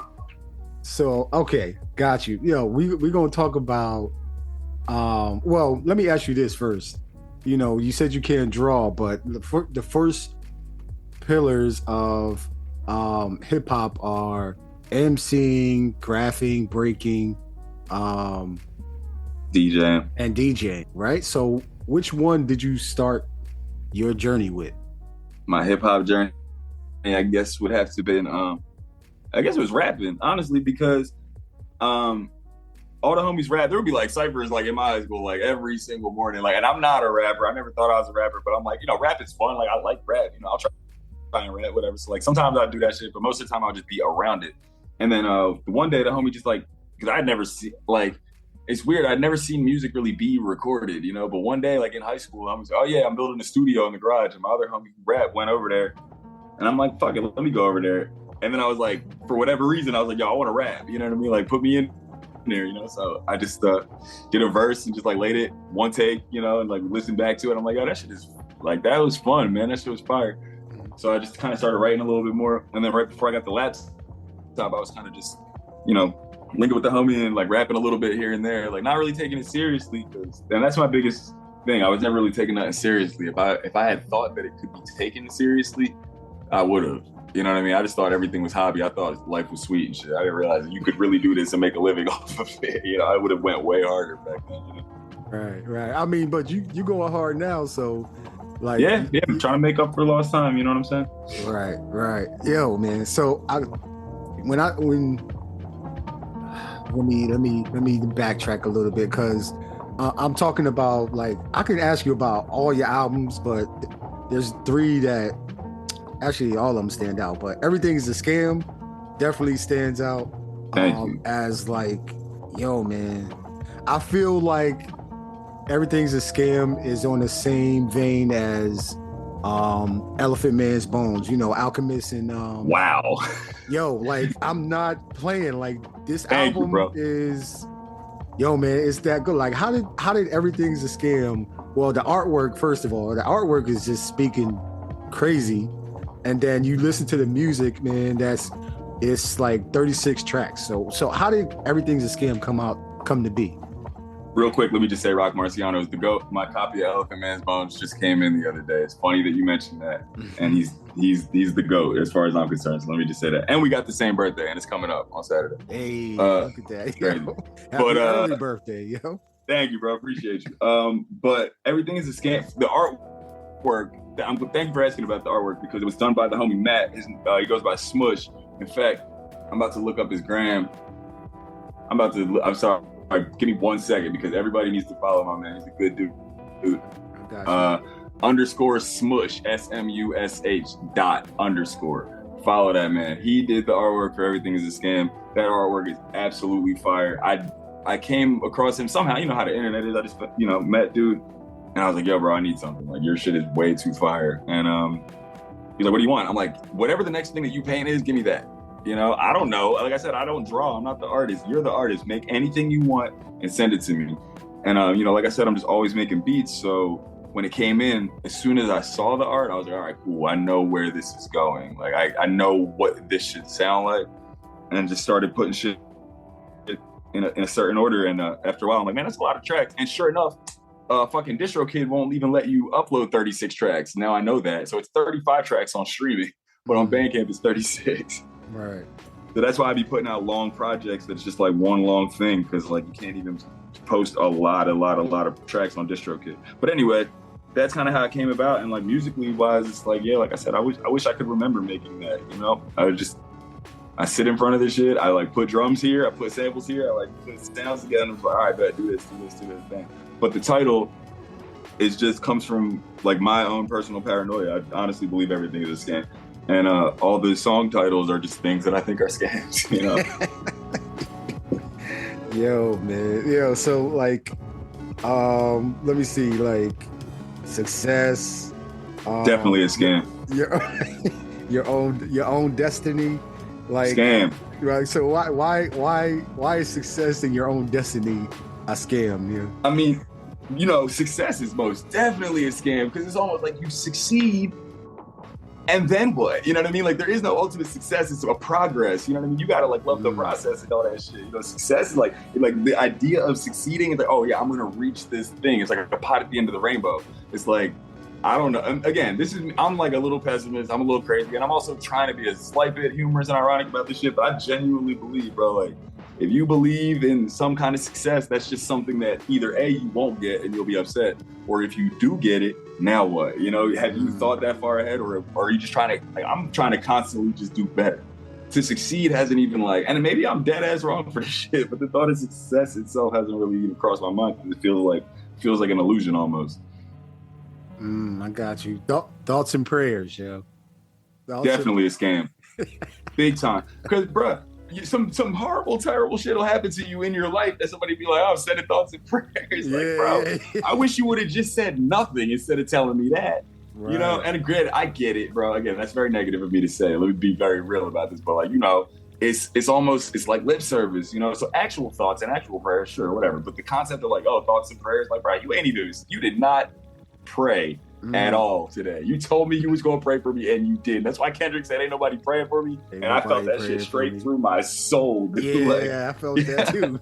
So okay, got you. Yo, we're gonna talk about. Well, let me ask you this first. You know, you said you can't draw, but the first pillars of hip hop are MCing, graphing, breaking, DJ. and DJing, right? So which one did you start your journey with? My hip hop journey, I guess, would have to been I guess it was rapping, honestly, because all the homies rap. There would be like ciphers like in my high school, like every single morning. Like, and I'm not a rapper. I never thought I was a rapper, but I'm like, rap is fun. Like, I like rap. I'll try and rap, whatever. So like sometimes I'll do that shit, but most of the time I'll just be around it. And then one day the homie just like, because I'd never see, like, it's weird. I'd never seen music really be recorded, But one day, like in high school, I was like, oh yeah, I'm building a studio in the garage, and my other homie rap went over there, and I'm like, fuck it, let me go over there. And then I was like, for whatever reason, I was like, yo, I want to rap. You know what I mean? Like, put me in there, So I just did a verse and just like laid it one take, and like listened back to it. I'm like, oh, that shit is like, that was fun, man. That shit was fire. So I just kind of started writing a little bit more. And then right before I got the laptop, I was kind of just, linking with the homie and like rapping a little bit here and there, like not really taking it seriously. And that's my biggest thing. I was never really taking nothing seriously. If I had thought that it could be taken seriously, I would have. You know what I mean? I just thought everything was hobby. I thought life was sweet and shit. I didn't realize that you could really do this and make a living off of it. I would have went way harder back then. Right. I mean, but you going hard now, so like yeah, I'm trying to make up for lost time. You know what I'm saying? Right. Yo, man. So let me backtrack a little bit, because I'm talking about, like, I can ask you about all your albums, but there's three that actually all of them stand out. But Everything's a Scam definitely stands out as like, yo, man, I feel like Everything's a Scam is on the same vein as Elephant Man's Bones, Alchemist and wow. Yo, like, I'm not playing. Like, this Thank album you, is, yo, man, it's that good. Like, how did Everything's a Scam? Well, the artwork, first of all, the artwork is just speaking crazy, and then you listen to the music, man. It's like 36 tracks. So how did Everything's a Scam come to be? Real quick, let me just say Rock Marciano is the GOAT. My copy of Elephant Man's Bones just came in the other day. It's funny that you mentioned that. And he's the GOAT as far as I'm concerned. So let me just say that. And we got the same birthday, and it's coming up on Saturday. Hey, look at that. Yo. Happy early birthday, yo. Thank you, bro. Appreciate you. But Everything is a Scam. The artwork, thank you for asking about the artwork, because it was done by the homie Matt. He goes by Smush. In fact, I'm about to look up his gram. I'm sorry. Give me 1 second, because everybody needs to follow my man. He's a good dude. _ Smush, SMUSH .. Follow that man. He did the artwork for Everything is a Scam. That artwork is absolutely fire. I came across him somehow. You know how the internet is. I just met dude, and I was like, yo, bro, I need something. Like, your shit is way too fire. And he's like, what do you want? I'm like, whatever the next thing that you paint is, give me that. I don't know. Like I said, I don't draw. I'm not the artist. You're the artist. Make anything you want and send it to me. And, like I said, I'm just always making beats. So when it came in, as soon as I saw the art, I was like, all right, cool. I know where this is going. Like, I know what this should sound like. And just started putting shit in a certain order. And after a while, I'm like, man, that's a lot of tracks. And sure enough, fucking DistroKid won't even let you upload 36 tracks. Now I know that. So it's 35 tracks on streaming, but on Bandcamp it's 36. Right. So that's why I be putting out long projects that's just like one long thing, because like you can't even post a lot of tracks on DistroKid. But anyway, that's kind of how it came about. And like musically wise, it's like, yeah, like I said, I wish I could remember making that. I sit in front of this shit. I like put drums here. I put samples here. I like put sounds together. And I'm like, all right, bet, do this, bang. But the title comes from like my own personal paranoia. I honestly believe everything is a scam. And all the song titles are just things that I think are scams, Yo, man. Yo, so like, let me see, like, Success. Definitely a scam. Your own destiny. Like, scam. Right. So why is Success in Your Own Destiny a scam? Yeah. I mean, success is most definitely a scam, because it's almost like you succeed and then what? You know what I mean? Like, there is no ultimate success. It's a progress. You know what I mean? You gotta like love the process and all that shit. Success is like the idea of succeeding is like, oh yeah, I'm gonna reach this thing. It's like a pot at the end of the rainbow. It's like, I don't know. Again, I'm like a little pessimist. I'm a little crazy. And I'm also trying to be a slight bit humorous and ironic about this shit. But I genuinely believe, bro, like, if you believe in some kind of success, that's just something that either A, you won't get and you'll be upset. Or if you do get it, now what? You know, have you thought that far ahead? Or are you just trying to, like, I'm trying to constantly just do better. To succeed hasn't even like, and maybe I'm dead ass wrong for this shit, but the thought of success itself hasn't really even crossed my mind. It feels like an illusion almost. I got you. Thoughts and prayers, yo. Definitely a scam. Big time. Because, bruh, some horrible, terrible shit will happen to you in your life that somebody be like, oh, sending thoughts and prayers. Like, bro, I wish you would have just said nothing instead of telling me that. Right. You know, and granted, I get it, bro. Again, that's very negative of me to say. Let me be very real about this. But, like, you know, it's like lip service, you know? So actual thoughts and actual prayers, sure, whatever. But the concept of, like, oh, thoughts and prayers, like, bro, you did not pray at all today. You told me you was gonna pray for me and you did. That's why Kendrick said ain't nobody praying for me. And I felt that shit straight through my soul. Yeah, I felt that too.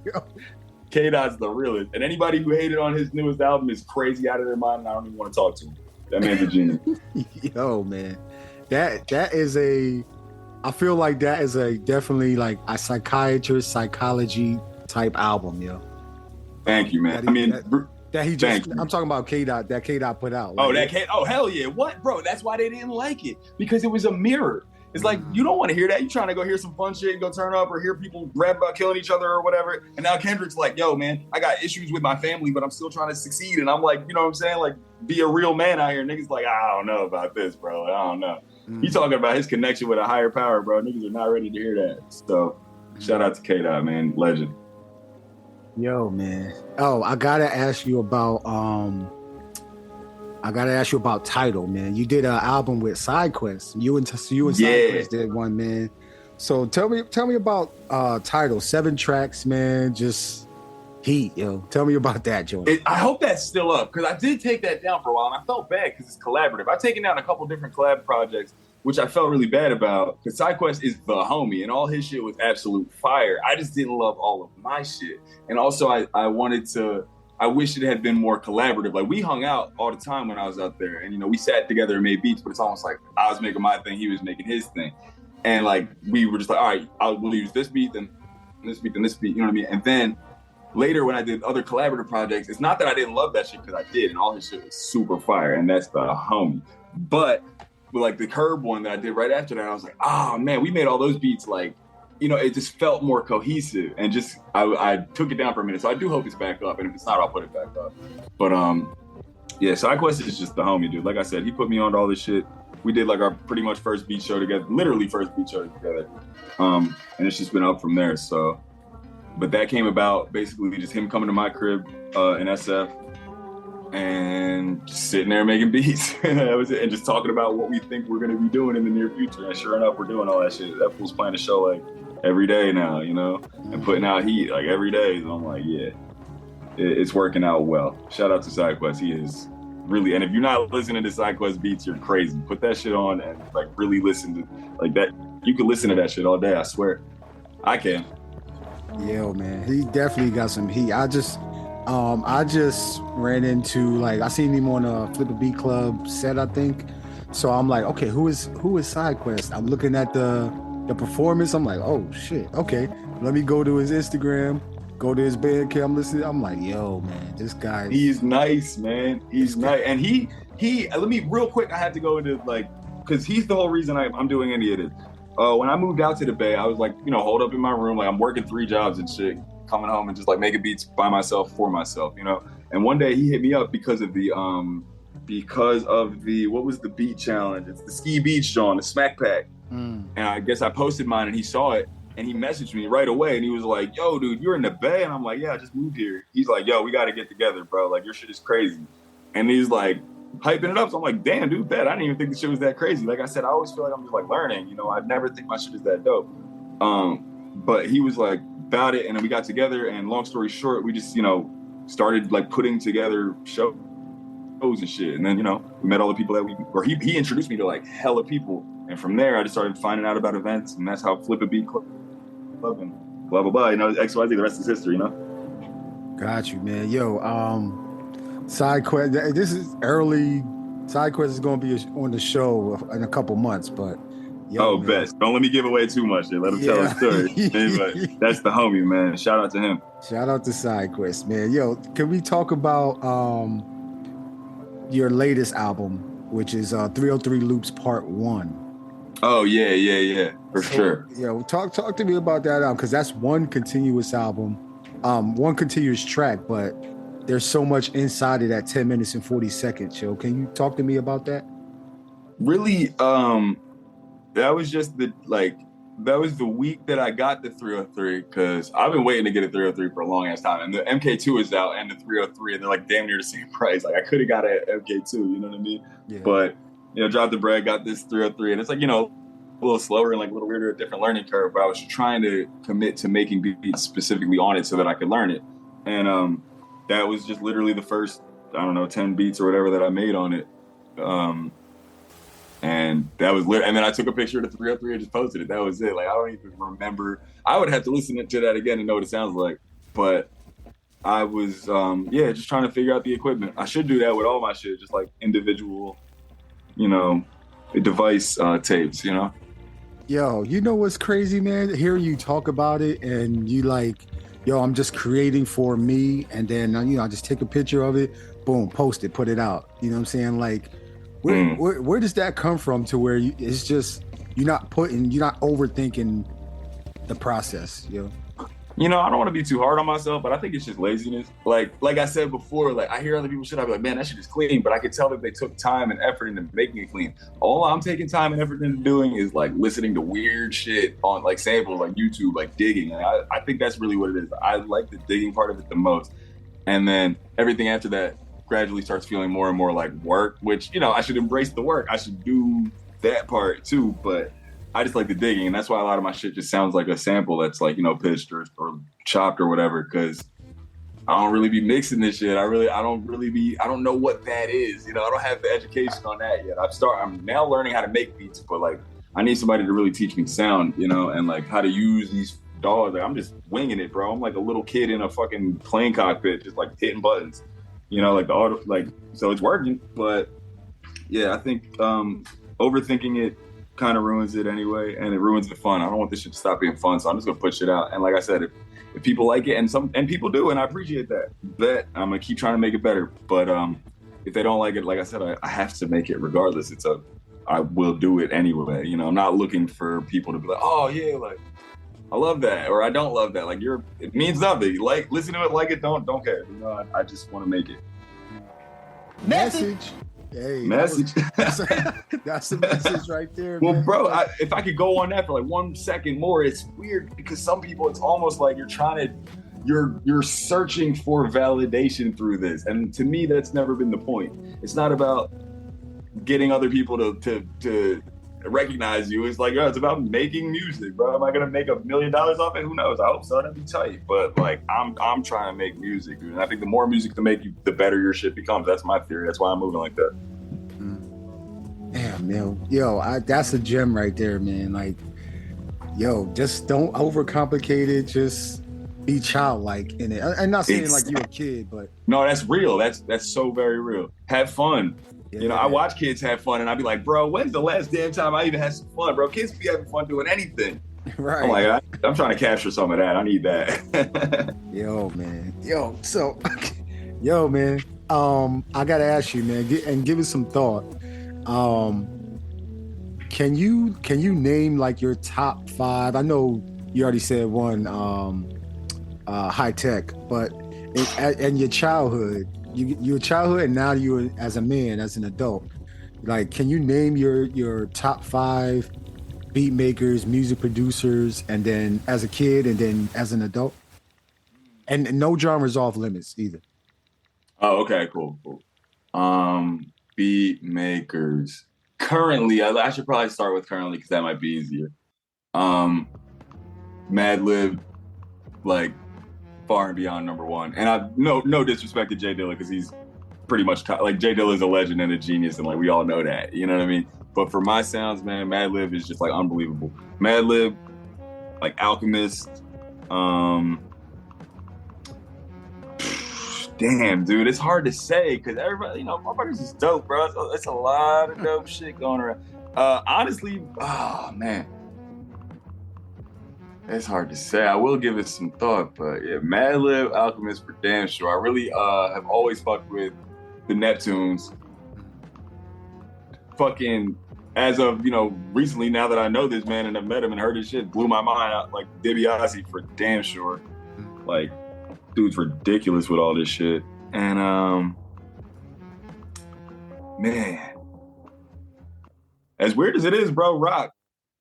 K-Dot's the realest. And anybody who hated on his newest album is crazy out of their mind and I don't even want to talk to him. That man's a genius. Yo, man. That is I feel like that is definitely like a psychology type album, yo. Thank you, man. I'm talking about K-Dot, that K-Dot put out. Like, oh, hell yeah. What? Bro, that's why they didn't like it. Because it was a mirror. It's like, you don't want to hear that. You're trying to go hear some fun shit and go turn up or hear people rap about killing each other or whatever. And now Kendrick's like, yo, man, I got issues with my family, but I'm still trying to succeed. And I'm like, you know what I'm saying? Like, be a real man out here. Niggas like, I don't know about this, bro. I don't know. He's talking about his connection with a higher power, bro. Niggas are not ready to hear that. So, shout out to K-Dot, man. Legend. Yo, man. Oh, I gotta ask you about Tidal, man. You did an album with SideQuest. You and SideQuest did one, man. So tell me about Tidal. 7 tracks, man. Just heat, yo. Tell me about that, Joe. I hope that's still up because I did take that down for a while and I felt bad because it's collaborative. I've taken down a couple different collab projects, which I felt really bad about because SideQuest is the homie and all his shit was absolute fire. I just didn't love all of my shit. And also I wish it had been more collaborative. Like we hung out all the time when I was out there and, you know, we sat together and made beats, but it's almost like I was making my thing, he was making his thing. And like, we were just like, all right, we'll use this beat, then this beat, then this beat, you know what I mean? And then later when I did other collaborative projects, it's not that I didn't love that shit because I did and all his shit was super fire and that's the homie. But like the Curb one that I did right after that, I was like, oh man, we made all those beats like, you know, it just felt more cohesive and just, I took it down for a minute. So I do hope it's back up. And if it's not, I'll put it back up. But yeah, SideQuest is just the homie, dude. Like I said, he put me on to all this shit. We did like our pretty much first beat show together, literally first beat show together. And it's just been up from there. So, but that came about basically just him coming to my crib in SF and just sitting there making beats. That was it. And just talking about what we think we're going to be doing in the near future. And sure enough, we're doing all that shit. That fool's playing the show like every day now, you know, and putting out heat like every day. So I'm like, yeah, it's working out well. Shout out to SideQuest. He is really, and if you're not listening to SideQuest beats, you're crazy. Put that shit on and like really listen to like that. You can listen to that shit all day. I swear. I can. Yo, man, he definitely got some heat. I just ran into, like, I seen him on a Flipabeatclub set, I think. So I'm like, okay, who is SideQuest? I'm looking at the performance. I'm like, oh shit, okay. Let me go to his Instagram, go to his Bandcamp, listen. I'm like, yo, man, this guy. He's nice, man. He's nice, and he. Let me real quick. I had to go into like, because he's the whole reason I'm doing any of this. When I moved out to the Bay, I was like, you know, holed up in my room, like I'm working 3 jobs and shit, coming home and just like making beats by myself for myself, you know. And one day he hit me up because of the what was the beat challenge? It's the Ski Beach John, the Smack Pack. And I guess I posted mine and he saw it and he messaged me right away and he was like, yo, dude, you're in the Bay? And I'm like, yeah, I just moved here. He's like, yo, we got to get together, bro. Like your shit is crazy. And he's like hyping it up. So I'm like, damn, dude, I didn't even think the shit was that crazy. Like I said, I always feel like I'm just like learning, you know, I never think my shit is that dope. But he was like about it. And then we got together and long story short, we just, you know, started like putting together shows and shit. And then, you know, we met all the people that he introduced me to like hella people. And from there, I just started finding out about events. And that's how Flipabeatclub and blah, blah, blah. You know, XYZ, the rest is history, you know? Got you, man. Yo, SideQuest, this is early SideQuest is gonna be on the show in a couple months, but man. Best. Don't let me give away too much. Let him tell his story. But that's the homie, man. Shout out to him. Shout out to SideQuest, man. Yo, can we talk about your latest album, which is 303 Loops Part 1? Oh yeah, for sure. Yeah, talk to me about that album, because that's one continuous album, one continuous track, but there's so much inside of that 10 minutes and 40 seconds. Yo, can you talk to me about that? Really, that was just that was the week that I got the 303, because I've been waiting to get a 303 for a long ass time. And the MK2 is out and the 303, and they're like damn near the same price. Like I could have got an MK2, you know what I mean? Yeah. But, dropped the bread, got this 303, and it's like, a little slower and like a little weirder, a different learning curve. But I was trying to commit to making beats specifically on it so that I could learn it. And that was just literally the first, 10 beats or whatever that I made on it. And that was and then I took a picture of the 303 and just posted it. That was it. Like I don't even remember. I would have to listen to that again and know what it sounds like. But I was just trying to figure out the equipment. I should do that with all my shit, just like individual, device tapes, Yo, you know what's crazy, man? Hearing you talk about it and you like, yo, I'm just creating for me, and then I just take a picture of it, boom, post it, put it out. You know what I'm saying? Like where does that come from to where it's just you're not overthinking the process, yo? I don't want to be too hard on myself, but I think it's just laziness. Like I said before, like I hear other people shit, I be like, man, that shit is clean, but I can tell that they took time and effort into making it clean. All I'm taking time and effort into doing is like listening to weird shit on like samples, like YouTube, like digging. And I think that's really what it is. I like the digging part of it the most. And then everything after that gradually starts feeling more and more like work, which, I should embrace the work. I should do that part too, but I just like the digging, and that's why a lot of my shit just sounds like a sample that's like, pitched or chopped or whatever, because I don't really be mixing this shit. I don't know what that is. I don't have the education on that yet. I'm now learning how to make beats, but like I need somebody to really teach me sound, and like how to use these DAWs. Like I'm just winging it, bro. I'm like a little kid in a fucking plane cockpit, just like hitting buttons, like the auto, like, so it's working. But yeah, I think overthinking it kind of ruins it anyway, and it ruins the fun. I don't want this shit to stop being fun, so I'm just gonna push it out. And like I said, if people like it, and people do, and I appreciate that, I'm gonna keep trying to make it better. But if they don't like it, like I said, I have to make it regardless. I will do it anyway. I'm not looking for people to be like, oh yeah, like I love that, or I don't love that. Like it means nothing. Like listen to it, like it, don't care. I just want to make it. Message. Hey, message. That's the message right there. Well, man. bro, if I could go on that for like 1 second more, it's weird because some people, it's almost like you're searching for validation through this, and to me, that's never been the point. It's not about getting other people to recognize you. It's like, it's about making music, bro. Am I gonna make $1 million off it? Who knows? I hope so. That'd be tight. But like, I'm trying to make music, dude. And I think the more music to make, the better your shit becomes. That's my theory. That's why I'm moving like that. Damn, man. Yo, that's a gem right there, man. Like, yo, just don't overcomplicate it. Just be childlike in it. I'm not saying like you're a kid, but no, that's real. That's so very real. Have fun. Yeah. I watch kids have fun, and I be like, bro, when's the last damn time I even had some fun, bro? Kids be having fun doing anything. Right. I'm like, I'm trying to capture some of that. I need that. Yo, man. Yo, man. I gotta ask you, man, give it some thought. Can you name like your top 5? I know you already said one, high tech, but in your childhood. Your childhood, and now you as a man, as an adult, like, can you name your top 5 beat makers, music producers, and then as a kid, and then as an adult, and no genres off limits either? Oh, okay, cool. Beat makers currently, I should probably start with currently because that might be easier. Madlib, like, far and beyond number 1. And I no disrespect to Jay Dilla, because he's pretty much like Jay Dilla is a legend and a genius, and like we all know that, you know what I mean? But for my sounds, man, Madlib is just like unbelievable. Madlib, like Alchemist, Damn, dude, it's hard to say because everybody, motherfuckers is dope, bro. It's a lot of dope shit going around. Honestly, oh man, it's hard to say. I will give it some thought, but yeah, Madlib, Alchemist for damn sure. I really have always fucked with the Neptunes. Fucking as of recently, now that I know this man and I've met him and heard his shit, blew my mind out. Like DiBiase for damn sure. Like, dude's ridiculous with all this shit. And man, as weird as it is, bro, Rock,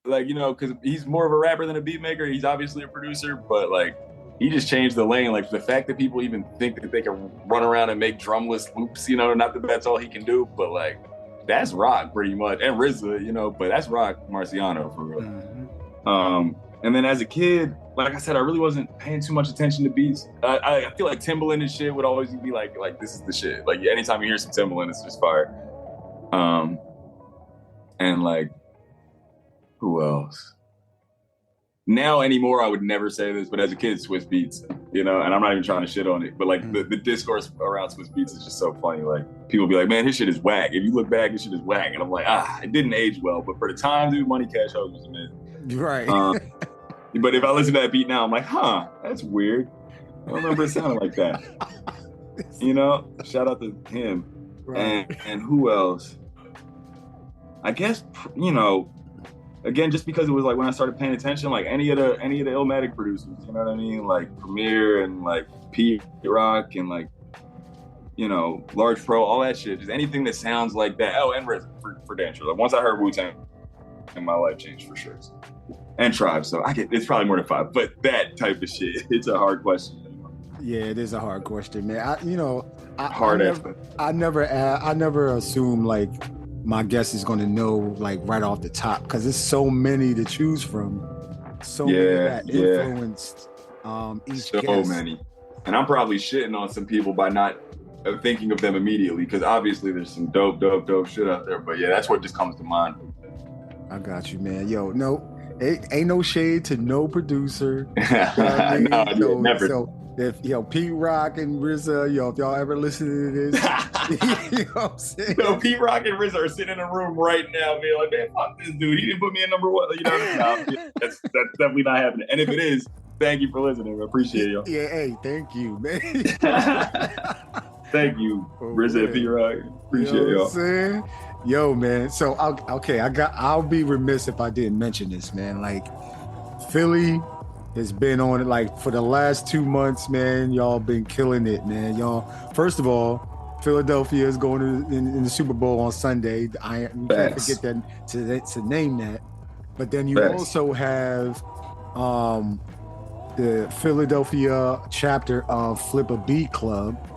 like, because he's more of a rapper than a beat maker. He's obviously a producer, but like he just changed the lane. Like the fact that people even think that they can run around and make drumless loops, not that that's all he can do, but like that's Rock pretty much. And RZA, but that's Rock Marciano for real. Mm-hmm. And then as a kid, like I said, I really wasn't paying too much attention to beats. I feel like Timbaland and shit would always be like this is the shit. Like anytime you hear some Timbaland, it's just fire. And like, who else? Now anymore, I would never say this, but as a kid, Swiss Beats, and I'm not even trying to shit on it, but like the discourse around Swiss Beats is just so funny. Like people be like, man, his shit is whack. If you look back, his shit is whack. And I'm like, it didn't age well, but for the time, dude, Money Cash Hoes was amazing. Right. But if I listen to that beat now, I'm like, that's weird. I don't remember it sounding like that. Shout out to him. Right. And who else? I guess, again, just because it was like when I started paying attention, like any of the Illmatic producers, you know what I mean? Like Premier and like P Rock and like, Large Pro, all that shit. Just anything that sounds like that. Oh, and RZA for damn sure. Like once I heard Wu-Tang, my life changed for sure. And Tribe, so it's probably more than 5. But that type of shit, it's a hard question. Yeah, it is a hard question, man. I never assume like my guest is going to know like right off the top because there's so many to choose from, so many that influenced each guest. So many, and I'm probably shitting on some people by not thinking of them immediately because obviously there's some dope shit out there. But yeah, that's what just comes to mind. I got you, man. Yo, no. Ain't no shade to no producer. No, never. So if Pete Rock and RZA, if y'all ever listen to this, you know what I'm saying? Pete Rock and RZA are sitting in a room right now, being like, man, fuck this dude. He didn't put me in number 1. That's definitely not happening. And if it is, thank you for listening. I appreciate y'all. Yeah, hey, thank you, man. Thank you, RZA and Pete Rock. Appreciate y'all. What I'm saying? Yo, man. So I'll be remiss if I didn't mention this, man. Like Philly has been on it like for the last 2 months, man. Y'all been killing it, man. Y'all, first of all, Philadelphia is going in the Super Bowl on Sunday. I can't forget that to name that. But then you also have the Philadelphia chapter of Flipabeatclub.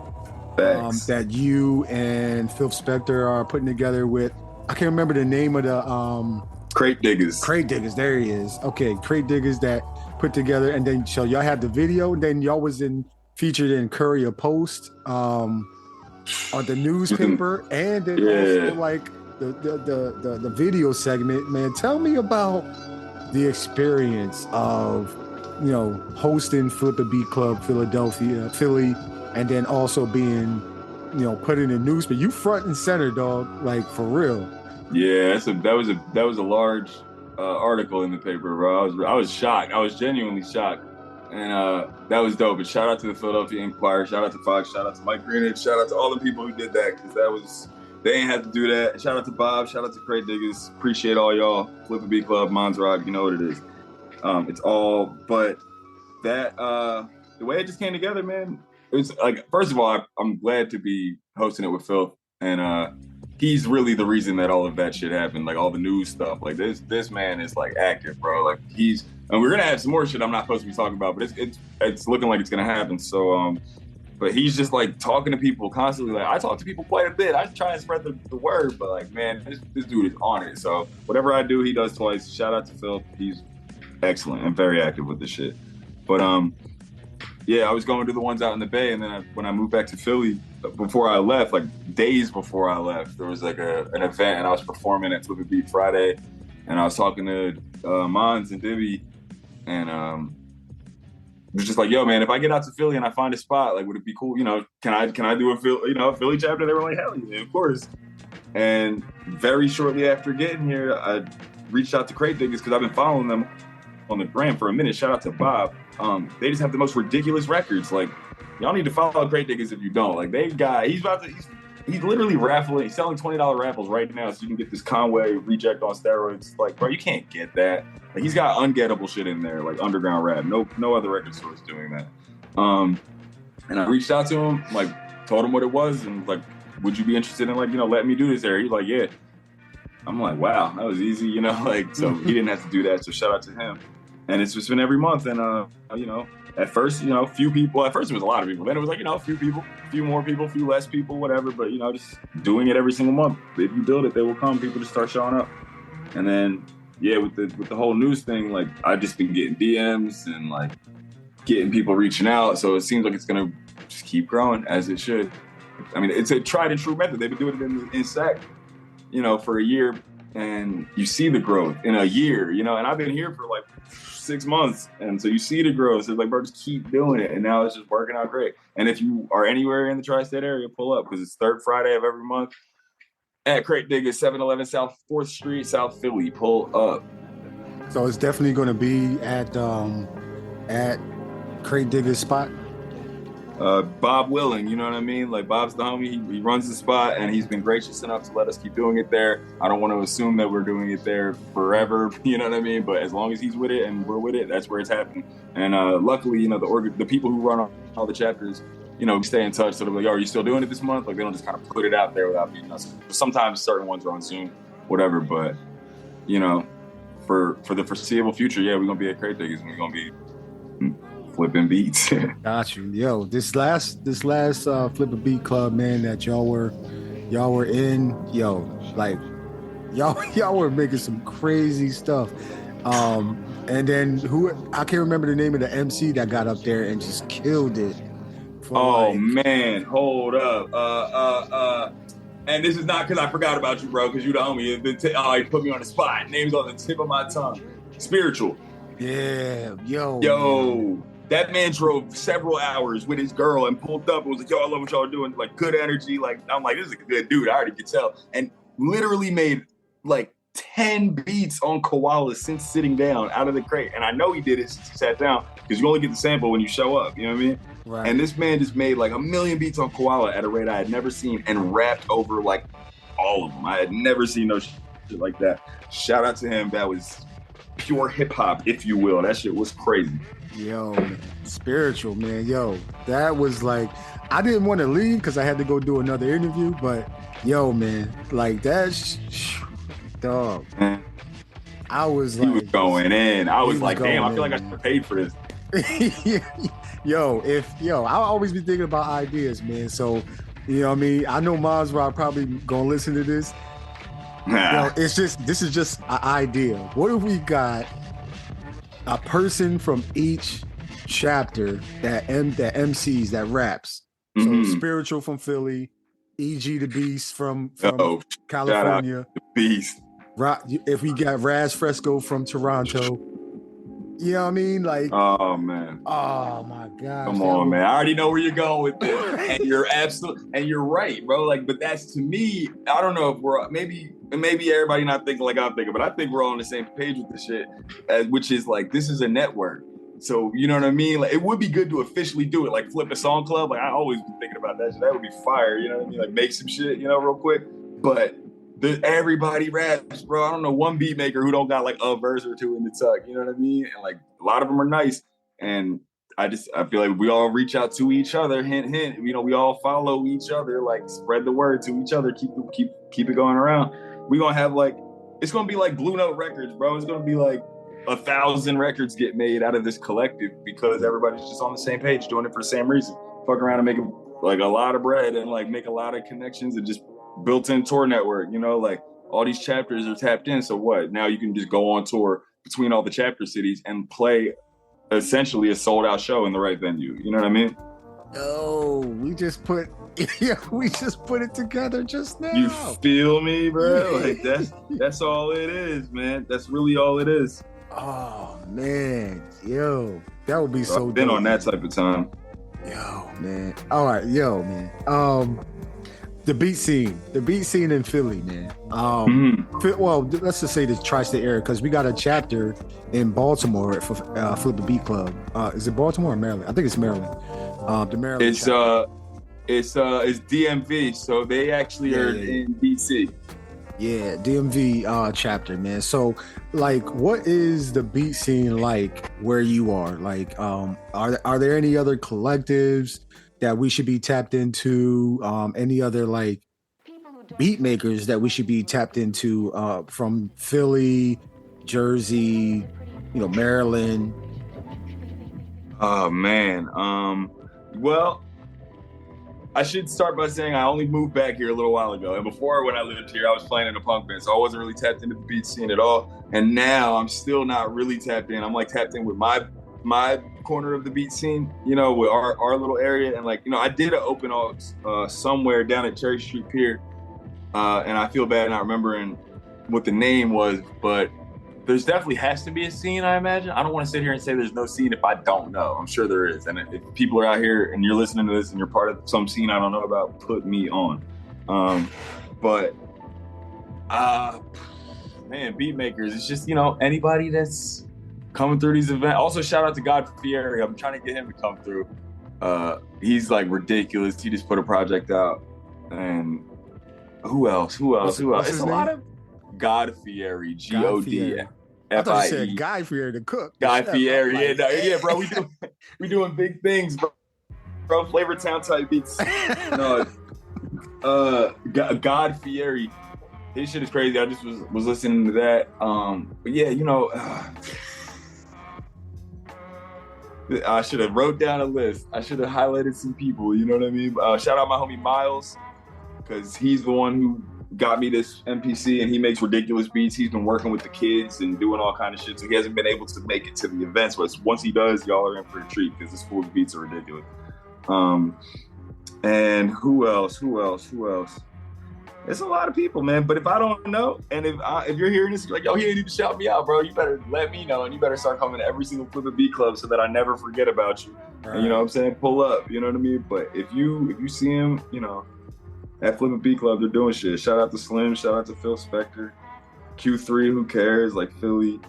That you and Phil Spector are putting together with, I can't remember the name of the Crate Diggers. Crate Diggers, there he is. Okay, Crate Diggers that put together, and then so y'all had the video, and then y'all was featured in Courier Post on the newspaper, and then also like the video segment. Man, tell me about the experience of hosting Flipabeatclub Philly. And then also being, put in the newspaper. You front and center, dog, like for real. Yeah, that was a large article in the paper, bro. I was shocked. I was genuinely shocked, and that was dope. And shout out to the Philadelphia Inquirer, shout out to Fox, shout out to Mike Greenidge, shout out to all the people who did that because they ain't have to do that. Shout out to Bob, shout out to Crate Diggers. Appreciate all y'all. Flipabeatclub, Monzrock, you know what it is. It's all, but that the way it just came together, man. It was like, first of all, I'm glad to be hosting it with Phil, and he's really the reason that all of that shit happened, like all the news stuff. Like this man is like active, bro. Like and we're gonna have some more shit I'm not supposed to be talking about, but it's looking like it's gonna happen. So, but he's just like talking to people constantly. Like I talk to people quite a bit. I try and spread the word, but like, man, this dude is on it. So whatever I do, he does twice. Shout out to Phil. He's excellent and very active with this shit. But yeah, I was going to the ones out in the Bay, and then when I moved back to Philly, before I left, like days before I left, there was like an event, and I was performing at Flip Beat Friday, and I was talking to Mons and Dibby, and was just like, yo, man, if I get out to Philly and I find a spot, like, would it be cool? You know, can I do a Philly chapter? They were like, hell yeah, of course. And very shortly after getting here, I reached out to Crate Diggers because I've been following them on the gram for a minute. Shout out to Bob. They just have the most ridiculous records. Like, y'all need to follow Crate Diggers if you don't. Like, he's literally raffling. He's selling $20 raffles right now, so you can get this Conway Reject on steroids. Like, bro, you can't get that. Like, he's got ungettable shit in there, like underground rap. No other record store is doing that. And I reached out to him, like, told him what it was, and like, would you be interested in, like, you know, letting me do this there? He's like, yeah. I'm like, wow, that was easy, you know, like, so he didn't have to do that. So shout out to him. And it's just been every month. And, you know, at first, you know, few people, at first it was a lot of people. Then it was like, you know, a few people, a few more people, a few less people, whatever. But, you know, just doing it every single month. If you build it, they will come. People just start showing up. And then, yeah, with the whole news thing, like, I've just been getting DMs and, like, getting people reaching out. So it seems like it's going to just keep growing as it should. I mean, it's a tried and true method. They've been doing it in SAC, you know, for a year, and you see the growth in a year, you know, and I've been here for like 6 months. And so you see the growth. So it's like, bro, just keep doing it. And now it's just working out great. And if you are anywhere in the tri-state area, pull up, because it's third Friday of every month at Crate Diggers, 711 South 4th Street, South Philly. Pull up. So it's definitely going to be at Crate Diggers spot. Bob willing, you know what I mean? Like, Bob's the homie. He runs the spot, and he's been gracious enough to let us keep doing it there. I don't want to assume that we're doing it there forever, you know what I mean? But as long as he's with it and we're with it, that's where it's happening. And luckily, you know, the people who run all the chapters, you know, stay in touch. So they're like, yo, are you still doing it this month? Like, they don't just kind of put it out there without being us. Sometimes certain ones are on Zoom, whatever. But, you know, for the foreseeable future, yeah, we're going to be at Crate Diggers, and we're going to be flipping beats. Got you. Yo, this last Flipabeatclub, man, that y'all were in, yo, like, y'all were making some crazy stuff. And then I can't remember the name of the MC that got up there and just killed it. Man, hold up. And this is not because I forgot about you, bro, because you the homie. You put me on the spot. Name's on the tip of my tongue. Spiritual. Yeah, yo. Man. That man drove several hours with his girl and pulled up and was like, yo, I love what y'all are doing. Like, good energy. Like, I'm like, this is a good dude. I already could tell. And literally made like 10 beats on Koala since sitting down out of the crate. And I know he did it since he sat down, because you only get the sample when you show up. You know what I mean? Right. And this man just made like 1 million beats on Koala at a rate I had never seen, and rapped over like all of them. I had never seen no shit like that. Shout out to him. That was pure hip hop, if you will. That shit was crazy. Yo, spiritual, man. Yo, that was like, I didn't want to leave because I had to go do another interview, but yo, man, like that's dog. I was like, he was going in. I was like, damn, I feel like I should have paid for this. I'll always be thinking about ideas, man. So, you know what I mean? I know Maz Rock probably gonna listen to this. Yo, this is just an idea. What if we got a person from each chapter that MCs, that raps? So Spiritual from Philly, E.G. the Beast from California. The Beast. If we got Raz Fresco from Toronto. You know what I mean? Like, oh man. Oh my God. Come on, man. I already know where you're going with this. And you're right, bro. Like, but that's, to me, I don't know if we're maybe everybody not thinking like I'm thinking, but I think we're all on the same page with this shit, which is like, this is a network. So, you know what I mean? Like, it would be good to officially do it, like Flip a Song Club. Like, I always been thinking about that shit. That would be fire, you know what I mean? Like, make some shit, you know, real quick. But everybody raps, bro. I don't know one beatmaker who don't got like a verse or two in the tuck, you know what I mean? And like, a lot of them are nice. And I feel like we all reach out to each other, hint, hint. You know, we all follow each other, like, spread the word to each other, keep it going around. We gonna have like, it's gonna be like Blue Note Records, bro. It's gonna be like 1,000 records get made out of this collective, because everybody's just on the same page, doing it for the same reason. Fuck around and make like a lot of bread and like make a lot of connections, and just built-in tour network, you know, like all these chapters are tapped in. So what? Now you can just go on tour between all the chapter cities and play essentially a sold-out show in the right venue. You know what I mean? Oh, we just put it together just now. You feel me, bro? Like, that's all it is, man. That's really all it is. Oh man, yo, That would be So so I've been dope, on that type of time. Yo, man. All right, yo, man. The beat scene in Philly, man. Well, let's just say the tri-state area, because we got a chapter in Baltimore for Flipabeatclub. Is it Baltimore or Maryland? I think it's Maryland. The Maryland. It's DMV, so they actually are in DC. Yeah, DMV chapter, man. So, like, what is the beat scene like where you are? Like, are there any other collectives that we should be tapped into? Any other like beat makers that we should be tapped into from Philly, Jersey, Maryland? Oh man. Well, I should start by saying I only moved back here a little while ago. And before, when I lived here, I was playing in a punk band, so I wasn't really tapped into the beat scene at all. And now I'm still not really tapped in. I'm like tapped in with my corner of the beat scene, with our little area. And like, I did an open somewhere down at Cherry Street Pier. And I feel bad not remembering what the name was, but there's definitely has to be a scene, I imagine. I don't want to sit here and say there's no scene if I don't know. I'm sure there is. And if people are out here and you're listening to this and you're part of some scene I don't know about, put me on. Man, beat makers, it's just, anybody that's coming through these events. Also, shout out to God Fieri. I'm trying to get him to come through. He's like ridiculous. He just put a project out. And who else? It's a lot of God Fieri, G-O-D. I thought you said Guy Fieri, the cook. Guy Fieri, yeah, bro. We doing big things, bro. Flavor Town type beats. No, God Fieri, his shit is crazy. I just was listening to that. But yeah, I should have wrote down a list. I should have highlighted some people. You know what I mean? Shout out my homie Miles, because he's the one who got me this MPC, and he makes ridiculous beats. He's been working with the kids and doing all kind of shit, so he hasn't been able to make it to the events, but once he does, y'all are in for a treat, because this fool's beats are ridiculous. And who else? It's a lot of people, man. But if I don't know, and if you're hearing this, like, yo, he ain't even shout me out, bro, you better let me know, and you better start coming to every single Flipabeatclub so that I never forget about you. Right. And you know what I'm saying? Pull up, you know what I mean? But if you see him, at Flipabeatclub, they're doing shit. Shout out to Slim, shout out to Phil Spector, Q3, who cares? Like Philly.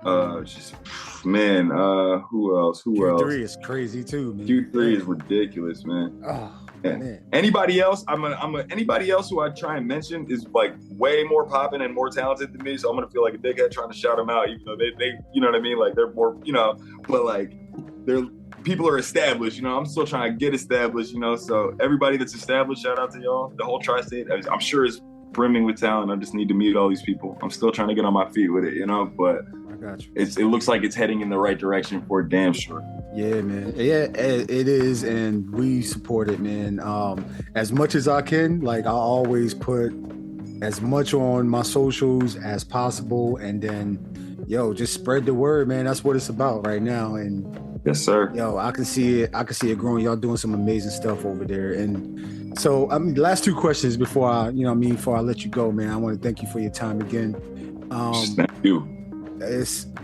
Who else? Q3 is crazy too, man. Q3 is ridiculous, man. Oh, yeah. Man. Anybody else? Anybody else who I try and mention is like way more popping and more talented than me, so I'm gonna feel like a dickhead trying to shout them out, even though they you know what I mean? Like they're more, but like people are established, I'm still trying to get established, so everybody that's established, shout out to y'all. The whole tri-state, I'm sure is brimming with talent. I just need to meet all these people. I'm still trying to get on my feet with it, but I got you. It looks like it's heading in the right direction for damn sure. Yeah, man. Yeah, it is, and we support it, man. As much as I can, like I always put as much on my socials as possible, and then just spread the word, man. That's what it's about right now. And yes, sir. I can see it growing. Y'all doing some amazing stuff over there. And so, last two questions before I let you go, man. I want to thank you for your time again. Thank you.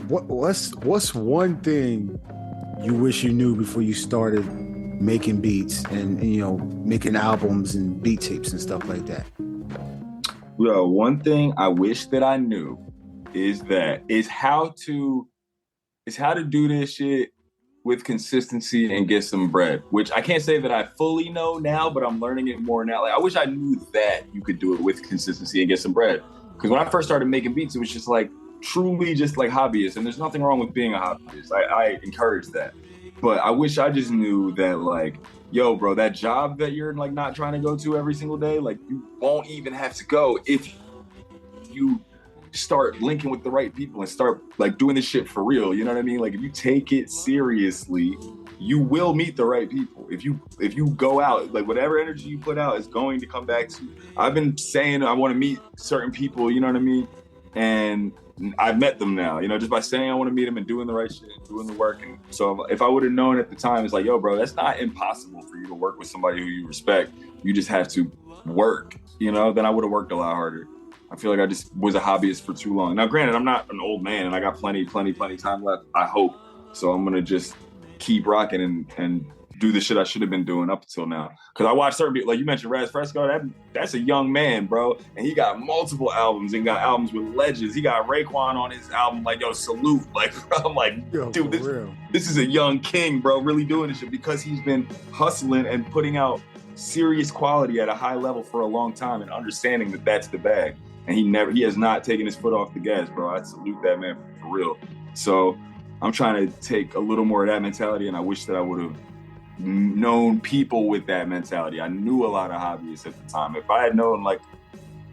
What's one thing you wish you knew before you started making beats and making albums and beat tapes and stuff like that? Well, one thing I wish that I knew is how to do this shit with consistency and get some bread, which I can't say that I fully know now, but I'm learning it more now. Like, I wish I knew that you could do it with consistency and get some bread. Because when I first started making beats, it was just like truly just like hobbyist, and there's nothing wrong with being a hobbyist. I encourage that. But I wish I just knew that, like, yo, bro, that job that you're like not trying to go to every single day, like you won't even have to go if you start linking with the right people and start like doing this shit for real. You know what I mean? Like if you take it seriously, you will meet the right people. If you go out, like whatever energy you put out is going to come back to you. I've been saying I want to meet certain people, you know what I mean? And I've met them now, just by saying I want to meet them and doing the right shit, doing the work. And so if I would have known at the time, it's like, yo, bro, that's not impossible for you to work with somebody who you respect. You just have to work, then I would have worked a lot harder. I feel like I just was a hobbyist for too long. Now, granted, I'm not an old man and I got plenty time left, I hope. So I'm going to just keep rocking and do the shit I should have been doing up until now. Because I watched certain people, like you mentioned Raz Fresco, that's a young man, bro. And he got multiple albums and got albums with legends. He got Raekwon on his album, like, yo, salute. Like, I'm like, Yo, dude, for this is a young king, bro, really doing this shit because he's been hustling and putting out serious quality at a high level for a long time and understanding that that's the bag. And he has not taken his foot off the gas, bro. I salute that man for real. So I'm trying to take a little more of that mentality, and I wish that I would have known people with that mentality. I knew a lot of hobbyists at the time. If I had known, like,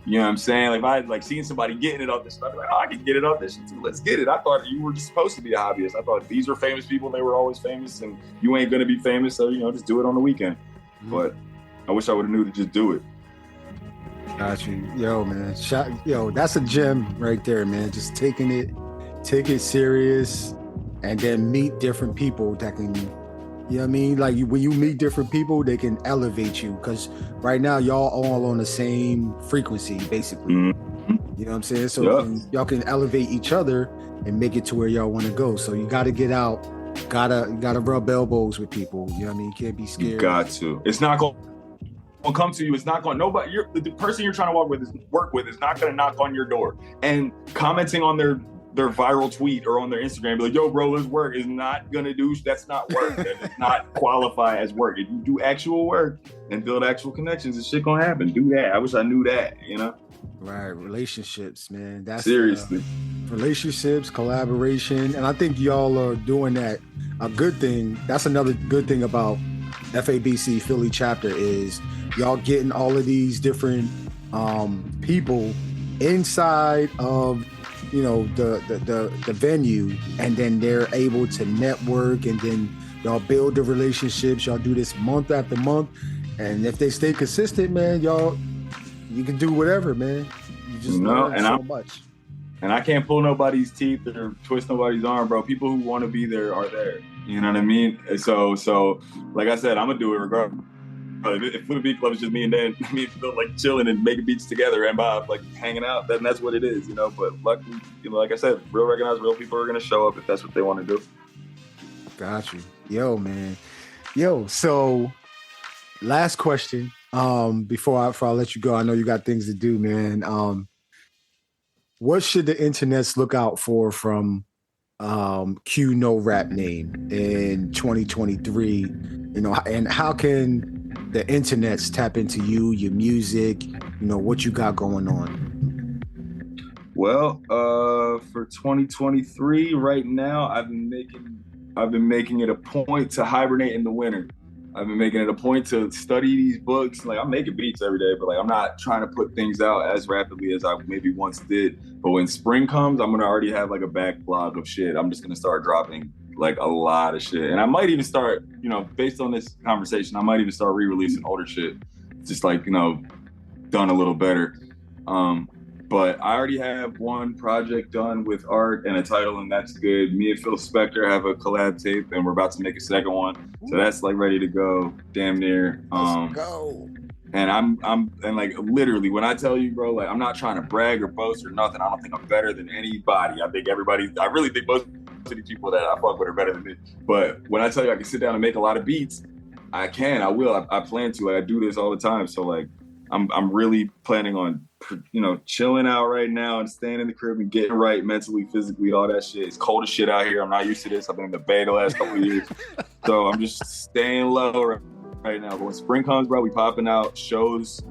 you know what I'm saying? Like, if I had like seen somebody getting it off this stuff, I'd be like, oh, I can get it off this shit too. Let's get it. I thought you were just supposed to be a hobbyist. I thought these were famous people. They were always famous, and you ain't gonna be famous. So, you know, just do it on the weekend. But I wish I would have knew to just do it. Got you. Yo, man. That's a gem right there, man. Just take it serious, and then meet different people that can, you know what I mean? Like, when you meet different people, they can elevate you. Because right now, y'all all on the same frequency, basically. Mm-hmm. You know what I'm saying? So y'all can elevate each other and make it to where y'all want to go. So you got to get out. Gotta rub elbows with people. You know what I mean? You can't be scared. You got to. It's not going to come to you. It's not going. Nobody. The person you're trying to work with is not going to knock on your door and commenting on their viral tweet or on their Instagram, be like, yo, bro, let's work, is not gonna do, that's not work. That does not qualify as work. If you do actual work and build actual connections, this shit gonna happen. Do that. I wish I knew that, you know? Right, relationships, man. That's seriously. Relationships, collaboration, and I think y'all are doing that. A good thing, that's another good thing about FABC Philly chapter is y'all getting all of these different people inside of, you know, the venue, and then they're able to network, and then y'all build the relationships. Y'all do this month after month, and if they stay consistent, man, you can do whatever, man. You just learn so much. And I can't pull nobody's teeth or twist nobody's arm, bro. People who want to be there are there. You know what I mean? So like I said, I'm gonna do it regardless. If Flipabeatclub is just me and Dan, me and Phil, like chilling and making beats together and Bob like hanging out, then that's what it is, you know. But luckily, you know, like I said, real recognized, real people are gonna show up if that's what they want to do. Got you. Yo, man. Yo, so last question. Before I let you go, I know you got things to do, man. What should the internets look out for from Q No Rap Name in 2023? You know, and how can the internets tap into you, your music, you know, what you got going on? Well, for 2023, right now, I've been making it a point to hibernate in the winter. I've been making it a point to study these books. Like, I'm making beats every day, but like, I'm not trying to put things out as rapidly as I maybe once did. But when spring comes, I'm gonna already have like a backlog of shit. I'm just gonna start dropping like a lot of shit. And I might even start, you know, based on this conversation, I might even start re-releasing older shit. Just like, you know, done a little better. But I already have one project done with art and a title, and that's good. Me and Phil Spector have a collab tape, and we're about to make a second one. So that's like ready to go, damn near. Let's go. And I'm like, literally, when I tell you, bro, like, I'm not trying to brag or boast or nothing. I don't think I'm better than anybody. I really think most of the people that I fuck with are better than me. But when I tell you I can sit down and make a lot of beats, I will. I plan to. I do this all the time. So like, I'm really planning on, you know, chilling out right now and staying in the crib and getting right mentally, physically, all that shit. It's cold as shit out here. I'm not used to this. I've been in the Bay the last couple of years. So I'm just staying low right now. But when spring comes, bro, we popping out shows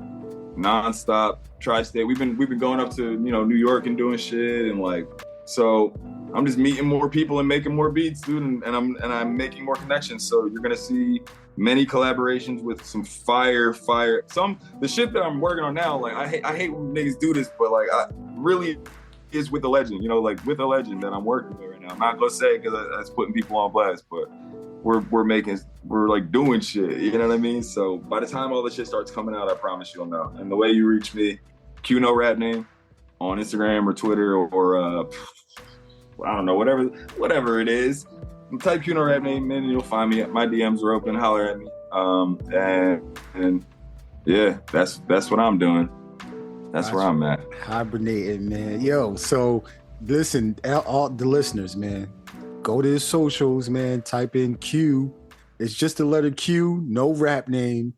nonstop, tri-state. We've been going up to, you know, New York and doing shit, and like, so I'm just meeting more people and making more beats, dude, and I'm making more connections. So you're gonna see many collaborations with some fire. The shit that I'm working on now, like, I hate when niggas do this, but like, I really is with the legend, you know, like with the legend that I'm working with right now. I'm not gonna say because that's putting people on blast, but we're like doing shit, you know what I mean? So by the time all this shit starts coming out, I promise you'll know. And the way you reach me, Q No Rap Name on Instagram or Twitter or I don't know, whatever it is. Type Q No Rap Name in and you'll find me. My DMs are open. Holler at me. And yeah, that's what I'm doing. That's where I'm at. Hibernating, man. Yo, so listen, all the listeners, man. go to his socials, man. Type in Q. It's just the letter Q, no rap name.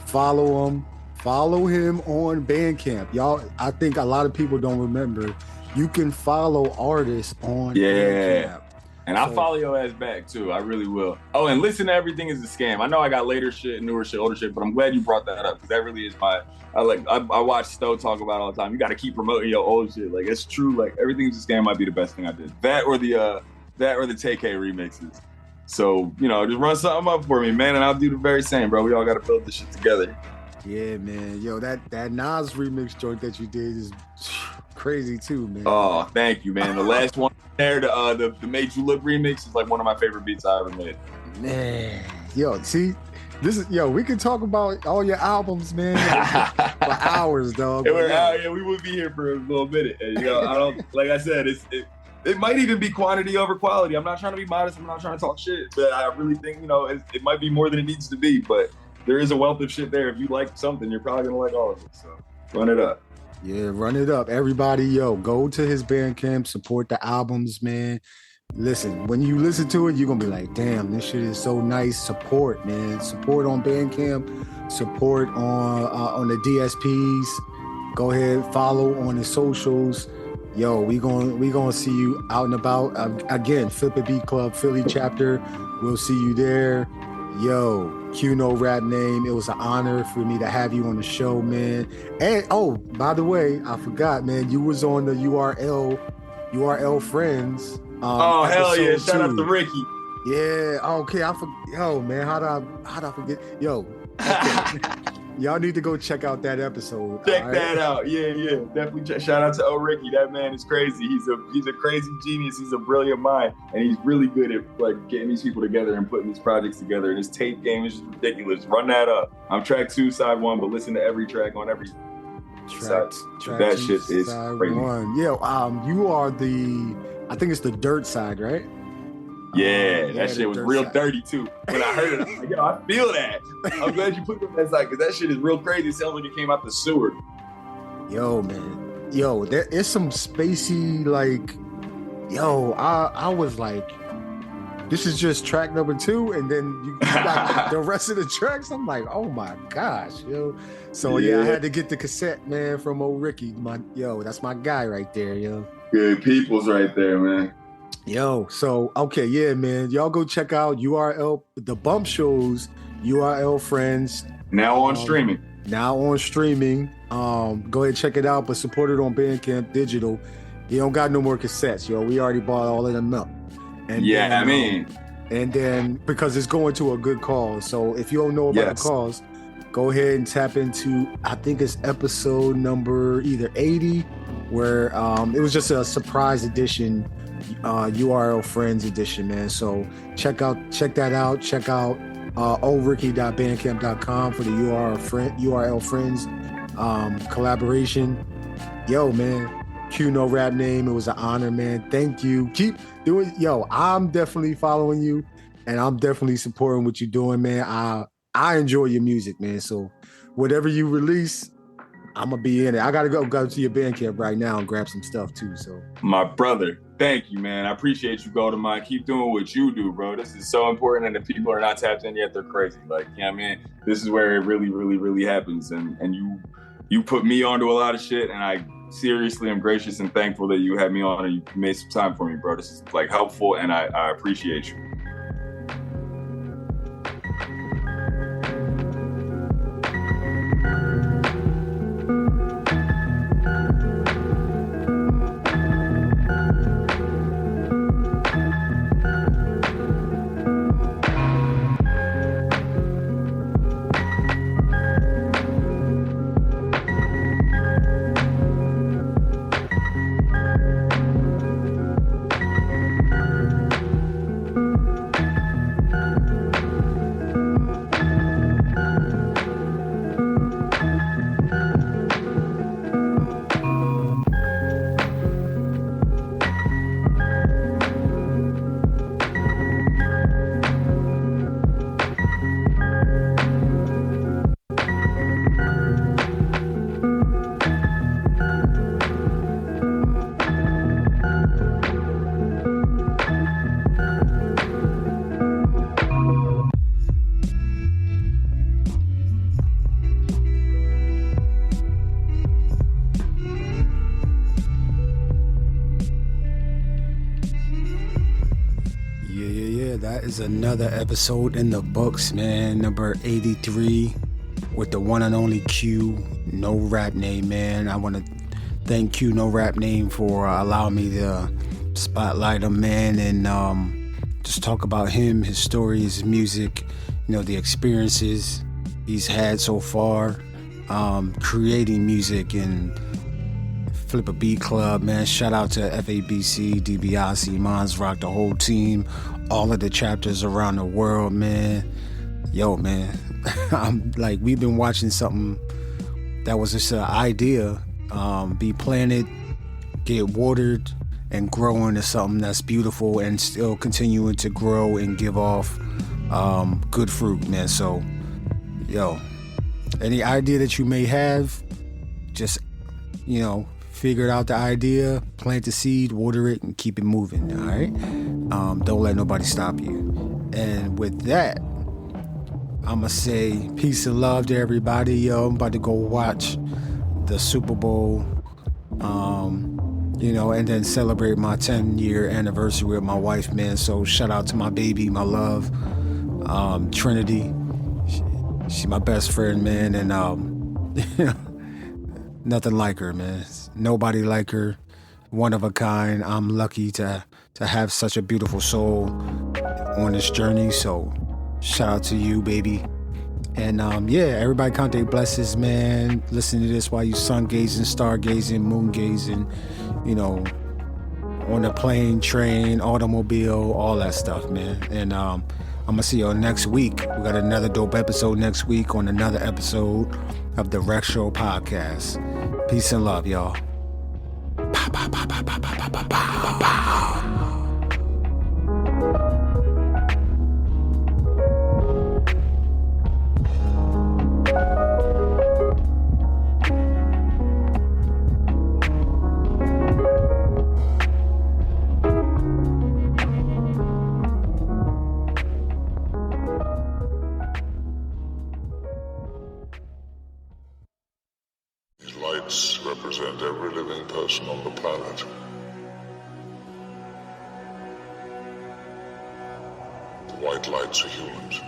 Follow him. Follow him on Bandcamp. Y'all, I think a lot of people don't remember. You can follow artists on Bandcamp. And I'll follow your ass back too. I really will. Oh, and listen to Everything Is a Scam. I know I got later shit, newer shit, older shit, but I'm glad you brought that up because that really is I watch Stowe talk about it all the time. You got to keep promoting your old shit. Like it's true. Like Everything Is a Scam might be the best thing I did. That or the TK remixes. So just run something up for me, man, and I'll do the very same, bro. We all got to build this shit together. Yeah, man. Yo, that Nas remix joint that you did is crazy too, man. Oh, thank you, man. The last one there, the Made You Look remix is like one of my favorite beats I ever made. Man, yo, see, we could talk about all your albums, man, for hours, dog. We would be here for a little minute. And, I don't, like I said, it might even be quantity over quality. I'm not trying to be modest. I'm not trying to talk shit, but I really think, it might be more than it needs to be, but there is a wealth of shit there. If you like something, you're probably gonna like all of it. So run it up. Yeah, run it up. Everybody, go to his Bandcamp, support the albums, man. Listen, when you listen to it, you're gonna be like, damn, this shit is so nice. Support, man. Support on Bandcamp, support on the DSPs. Go ahead, follow on the socials. Yo, we gonna see you out and about. Again, Flipabeatclub Philly chapter. We'll see you there. Yo, Q no rap name. It was an honor for me to have you on the show, man. And by the way, I forgot, man. You was on the URL Friends. Hell yeah! Shout out to Ricky. Yeah. Okay. Yo, man. How'd I forget? Yo. Okay. Y'all need to go check out that episode. Check that out. Yeah. Definitely shout out to Ricky. That man is crazy. He's a crazy genius. He's a brilliant mind. And he's really good at like getting these people together and putting these projects together. And his tape game is just ridiculous. Run that up. I'm track 2, side 1, but listen to every track on every side. That shit is crazy. 1. Yeah, you are I think it's the dirt side, right? Yeah, that shit was real dirty too. When I heard it, I'm like, yo, I feel that. I'm glad you put it on that side because that shit is real crazy. It sounds like it came out the sewer. Yo, man. Yo, there is some spacey, like, I was like, this is just track number 2, and then you got the rest of the tracks. I'm like, oh my gosh, yo. So yeah, I had to get the cassette, man, from old Ricky. That's my guy right there, yo. Good people's right there, man. Yo, so okay, yeah, man. Y'all go check out the Bump Shows, URL Friends. Now on streaming. Go ahead, check it out, but support it on Bandcamp Digital. He don't got no more cassettes, yo. We already bought all of them up. And and then because it's going to a good cause. So if you don't know about the cause, go ahead and tap into, I think it's episode number either 80, where it was just a surprise edition. URL Friends edition, man. So check that out. Check out oricky.bandcamp.com for the URL Friends collaboration. Yo, man, Q no rap name. It was an honor, man. Thank you. Keep doing. Yo, I'm definitely following you, and I'm definitely supporting what you're doing, man. I enjoy your music, man. So whatever you release, I'm gonna be in it. I gotta go to your Bandcamp right now and grab some stuff too. So my brother, thank you, man. I appreciate you, Gldnmnd. Keep doing what you do, bro. This is so important, and if people are not tapped in yet, they're crazy. Like, you know what I mean? This is where it really, really, really happens. And you put me onto a lot of shit, and I seriously am gracious and thankful that you had me on and you made some time for me, bro. This is like helpful, and I appreciate you. is another episode in the books, man. Number 83 with the one and only Q, no rap name, man. I want to thank Q, no rap name, for allowing me to spotlight him, man, and just talk about him, his story, his music, the experiences he's had so far, creating music and Flipabeatclub, man. Shout out to FABC, DBIC, Mons Rock, the whole team, all of the chapters around the world, man. Yo, man, I'm like, we've been watching something that was just an idea, be planted, get watered, and grow into something that's beautiful and still continuing to grow and give off good fruit, man. So, yo, any idea that you may have, just, figure out the idea, plant the seed, water it, and keep it moving, all right? Don't let nobody stop you. And with that, I'm going to say peace and love to everybody, yo. I'm about to go watch the Super Bowl, and then celebrate my 10-year anniversary with my wife, man. So shout out to my baby, my love, Trinity. She's my best friend, man, and nothing like her, man. Nobody like her. One of a kind. I'm lucky to have such a beautiful soul on this journey. So shout out to you, baby. And everybody count their blessings, man. Listen to this while you sun gazing, stargazing, moon gazing, on the plane, train, automobile, all that stuff, man. And I'm gonna see y'all next week. We got another dope episode next week on another episode of the Rec Show podcast. Peace and love, y'all. Pow, pow, pow, pow, pow, pow, pow, pow, pow. These lights represent every living person on the planet. The white lights are humans.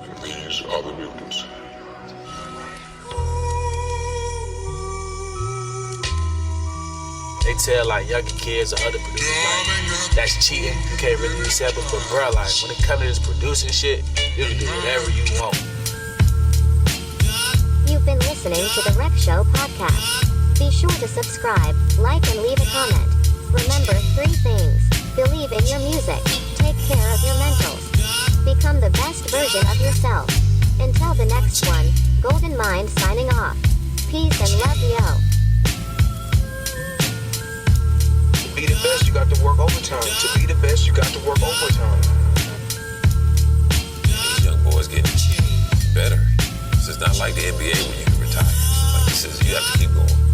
And these are the mutants. They tell like younger kids or other producers like that's cheating, you can't really accept it, but bro, like when it comes to this producing shit, you can do whatever you want. You've been listening to the Rec Show podcast. Be sure to subscribe, like, and leave a comment. Remember 3 things. Believe in your music. Take care of your mentals. Become the best version of yourself. Until the next one, Gldnmnd signing off. Peace and love, yo. To be the best, you got to work overtime. To be the best, you got to work overtime. These young boys getting better. This is not like the NBA when you can retire. Like this is, you have to keep going.